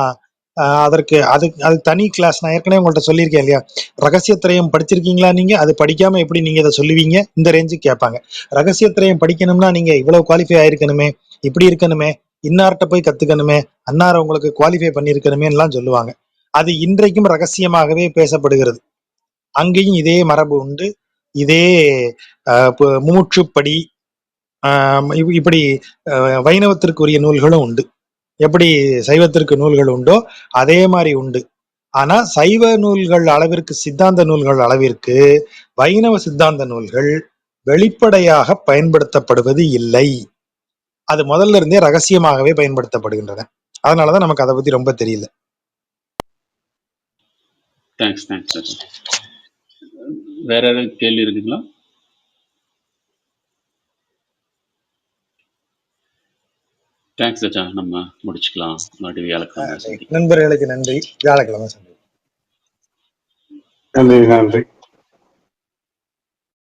அதற்கு அது அது தனி கிளாஸ். நான் ஏற்கனவே உங்கள்கிட்ட சொல்லியிருக்கேன் இல்லையா, ரகசியத்திரயம் படிச்சிருக்கீங்களா நீங்க? அது படிக்காம எப்படி நீங்க இதை சொல்லுவீங்க? இந்த ரேஞ்சுக்கு கேட்பாங்க. ரகசியத்திரயம் படிக்கணும்னா நீங்க இவ்வளவு குவாலிஃபை ஆயிருக்கணுமே, இப்படி இருக்கணுமே, இன்னார்ட்ட போய் கத்துக்கணுமே, அன்னார உங்களுக்கு குவாலிஃபை பண்ணியிருக்கணுமே எல்லாம் சொல்லுவாங்க. அது இன்றைக்கும் ரகசியமாகவே பேசப்படுகிறது. அங்கேயும் இதே மரபு உண்டு. இதே மூச்சுப்படி இப்படி வைணவத்திற்குரிய நூல்களும் உண்டு. எப்படி சைவத்திற்கு நூல்கள் உண்டோ அதே மாதிரி உண்டு. ஆனா சைவ நூல்கள் அளவிற்கு, சித்தாந்த நூல்கள் அளவிற்கு வைணவ சித்தாந்த நூல்கள் வெளிப்படையாக பயன்படுத்தப்படுவது இல்லை. அது முதல்ல இருந்தே ரகசியமாகவே பயன்படுத்தப்படுகின்றன. அதனாலதான் நமக்கு அதை பத்தி ரொம்ப தெரியல. Thanks sir. வேற ஏதாவது கேள்வி இருக்குங்களா? தேங்க்ஸ் ராஜா. நம்ம முடிச்சுக்கலாம். மறுபடியும் வியாழக்கிழமை. நண்பர்களுக்கு நன்றி. வியாழக்கிழமை சந்திப்போம். நன்றி.